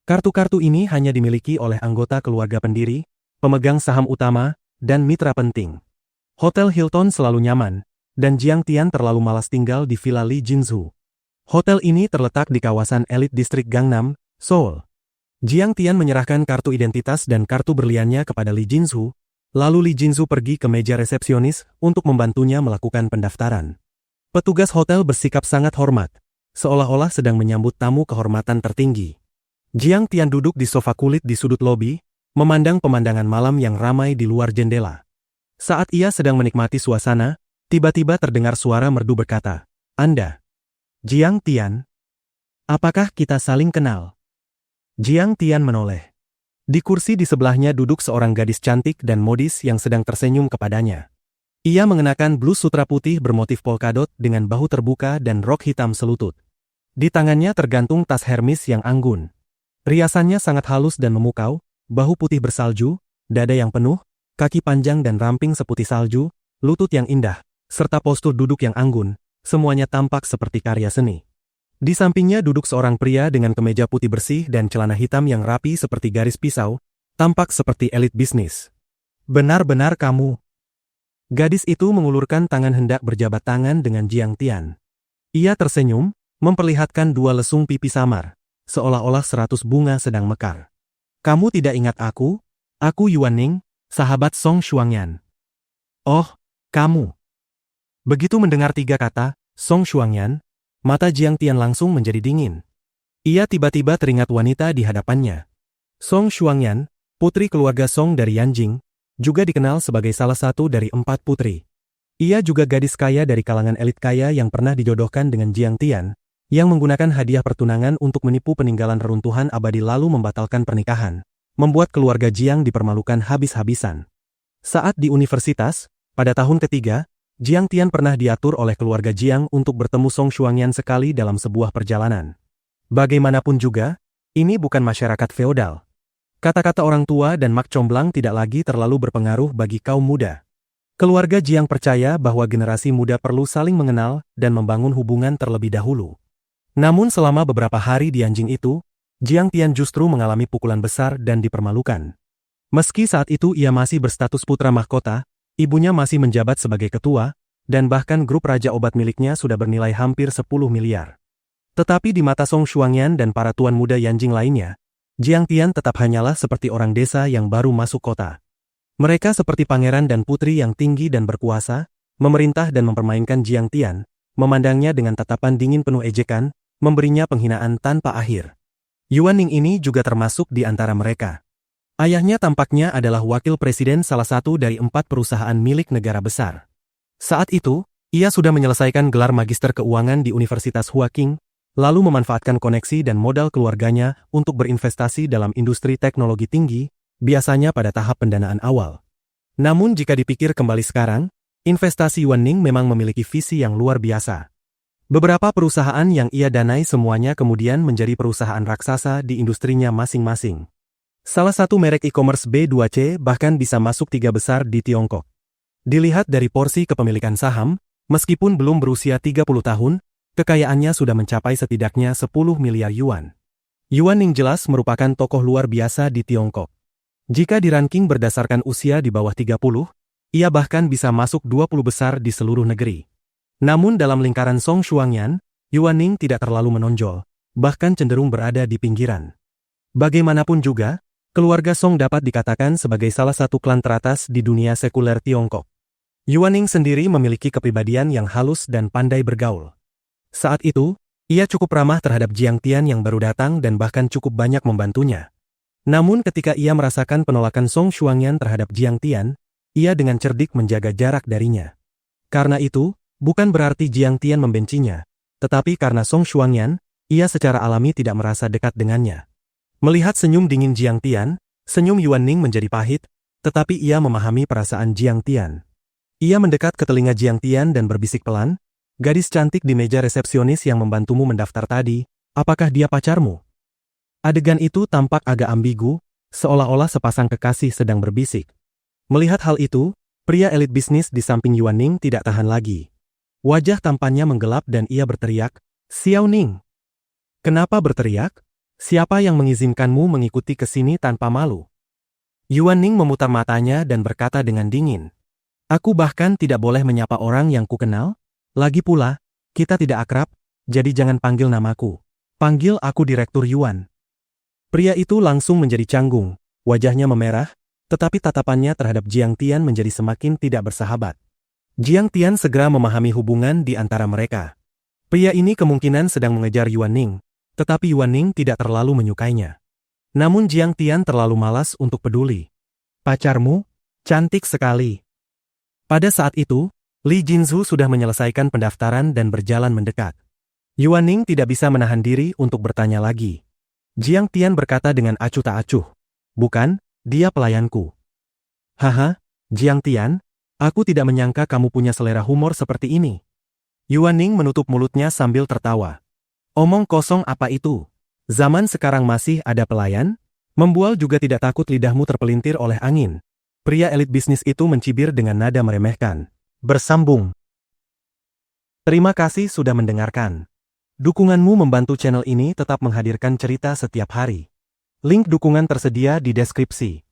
Kartu-kartu ini hanya dimiliki oleh anggota keluarga pendiri, pemegang saham utama, dan mitra penting. Hotel Hilton selalu nyaman, dan Jiang Tian terlalu malas tinggal di villa Li Jinzhu. Hotel ini terletak di kawasan elit distrik Gangnam, Seoul. Jiang Tian menyerahkan kartu identitas dan kartu berliannya kepada Li Jinzhu, lalu Li Jinzhu pergi ke meja resepsionis untuk membantunya melakukan pendaftaran. Petugas hotel bersikap sangat hormat, seolah-olah sedang menyambut tamu kehormatan tertinggi. Jiang Tian duduk di sofa kulit di sudut lobi, memandang pemandangan malam yang ramai di luar jendela. Saat ia sedang menikmati suasana, tiba-tiba terdengar suara merdu berkata, "Anda, Jiang Tian? Apakah kita saling kenal?" Jiang Tian menoleh. Di kursi di sebelahnya duduk seorang gadis cantik dan modis yang sedang tersenyum kepadanya. Ia mengenakan blus sutra putih bermotif polkadot dengan bahu terbuka dan rok hitam selutut. Di tangannya tergantung tas Hermes yang anggun. Riasannya sangat halus dan memukau, bahu putih bersalju, dada yang penuh, kaki panjang dan ramping seputih salju, lutut yang indah, serta postur duduk yang anggun, semuanya tampak seperti karya seni. Di sampingnya duduk seorang pria dengan kemeja putih bersih dan celana hitam yang rapi seperti garis pisau, tampak seperti elit bisnis. "Benar-benar kamu." Gadis itu mengulurkan tangan hendak berjabat tangan dengan Jiang Tian. Ia tersenyum, memperlihatkan 2 lesung pipi samar, seolah-olah 100 bunga sedang mekar. "Kamu tidak ingat aku? Aku Yuan Ning, sahabat Song Xuangyan." "Oh, kamu." Begitu mendengar 3 kata, Song Xuangyan, mata Jiang Tian langsung menjadi dingin. Ia tiba-tiba teringat wanita di hadapannya. Song Xuangyan, putri keluarga Song dari Yanjing, juga dikenal sebagai salah satu dari 4 putri. Ia juga gadis kaya dari kalangan elit kaya yang pernah dijodohkan dengan Jiang Tian, yang menggunakan hadiah pertunangan untuk menipu peninggalan reruntuhan abadi lalu membatalkan pernikahan, membuat keluarga Jiang dipermalukan habis-habisan. Saat di universitas, pada tahun ketiga, Jiang Tian pernah diatur oleh keluarga Jiang untuk bertemu Song Xuangyan sekali dalam sebuah perjalanan. Bagaimanapun juga, ini bukan masyarakat feodal. Kata-kata orang tua dan mak comblang tidak lagi terlalu berpengaruh bagi kaum muda. Keluarga Jiang percaya bahwa generasi muda perlu saling mengenal dan membangun hubungan terlebih dahulu. Namun selama beberapa hari di Anjing itu, Jiang Tian justru mengalami pukulan besar dan dipermalukan. Meski saat itu ia masih berstatus putra mahkota, ibunya masih menjabat sebagai ketua, dan bahkan grup raja obat miliknya sudah bernilai hampir 10 miliar. Tetapi di mata Song Shuangyan dan para tuan muda Yanjing lainnya, Jiang Tian tetap hanyalah seperti orang desa yang baru masuk kota. Mereka seperti pangeran dan putri yang tinggi dan berkuasa, memerintah dan mempermainkan Jiang Tian, memandangnya dengan tatapan dingin penuh ejekan, memberinya penghinaan tanpa akhir. Yuan Ning ini juga termasuk di antara mereka. Ayahnya tampaknya adalah wakil presiden salah satu dari 4 perusahaan milik negara besar. Saat itu, ia sudah menyelesaikan gelar magister keuangan di Universitas Huaking, lalu memanfaatkan koneksi dan modal keluarganya untuk berinvestasi dalam industri teknologi tinggi, biasanya pada tahap pendanaan awal. Namun jika dipikir kembali sekarang, investasi Yuan Ning memang memiliki visi yang luar biasa. Beberapa perusahaan yang ia danai semuanya kemudian menjadi perusahaan raksasa di industrinya masing-masing. Salah satu merek e-commerce B2C bahkan bisa masuk 3 besar di Tiongkok. Dilihat dari porsi kepemilikan saham, meskipun belum berusia 30 tahun, kekayaannya sudah mencapai setidaknya 10 miliar yuan. Yuan Ning jelas merupakan tokoh luar biasa di Tiongkok. Jika diranking berdasarkan usia di bawah 30, ia bahkan bisa masuk 20 besar di seluruh negeri. Namun dalam lingkaran Song Shuangyan, Yuan Ning tidak terlalu menonjol, bahkan cenderung berada di pinggiran. Bagaimanapun juga, keluarga Song dapat dikatakan sebagai salah satu klan teratas di dunia sekuler Tiongkok. Yuan Ning sendiri memiliki kepribadian yang halus dan pandai bergaul. Saat itu, ia cukup ramah terhadap Jiang Tian yang baru datang dan bahkan cukup banyak membantunya. Namun ketika ia merasakan penolakan Song Shuangyan terhadap Jiang Tian, ia dengan cerdik menjaga jarak darinya. Karena itu, bukan berarti Jiang Tian membencinya, tetapi karena Song Shuangyan, ia secara alami tidak merasa dekat dengannya. Melihat senyum dingin Jiang Tian, senyum Yuan Ning menjadi pahit, tetapi ia memahami perasaan Jiang Tian. Ia mendekat ke telinga Jiang Tian dan berbisik pelan, "Gadis cantik di meja resepsionis yang membantumu mendaftar tadi, apakah dia pacarmu?" Adegan itu tampak agak ambigu, seolah-olah sepasang kekasih sedang berbisik. Melihat hal itu, pria elit bisnis di samping Yuan Ning tidak tahan lagi. Wajah tampannya menggelap dan ia berteriak, "Xiao Ning! Kenapa berteriak? Siapa yang mengizinkanmu mengikuti ke sini tanpa malu?" Yuan Ning memutar matanya dan berkata dengan dingin, "Aku bahkan tidak boleh menyapa orang yang kukenal. Lagi pula, kita tidak akrab, jadi jangan panggil namaku. Panggil aku Direktur Yuan." Pria itu langsung menjadi canggung, wajahnya memerah, tetapi tatapannya terhadap Jiang Tian menjadi semakin tidak bersahabat. Jiang Tian segera memahami hubungan di antara mereka. Pria ini kemungkinan sedang mengejar Yuan Ning, tetapi Yuan Ning tidak terlalu menyukainya. Namun Jiang Tian terlalu malas untuk peduli. "Pacarmu? Cantik sekali." Pada saat itu, Li Jinzhu sudah menyelesaikan pendaftaran dan berjalan mendekat. Yuan Ning tidak bisa menahan diri untuk bertanya lagi. Jiang Tian berkata dengan acuh tak acuh, "Bukan, dia pelayanku." "Haha, Jiang Tian, aku tidak menyangka kamu punya selera humor seperti ini." Yuan Ning menutup mulutnya sambil tertawa. "Omong kosong apa itu? Zaman sekarang masih ada pelayan? Membual juga tidak takut lidahmu terpelintir oleh angin." Pria elit bisnis itu mencibir dengan nada meremehkan. Bersambung. Terima kasih sudah mendengarkan. Dukunganmu membantu channel ini tetap menghadirkan cerita setiap hari. Link dukungan tersedia di deskripsi.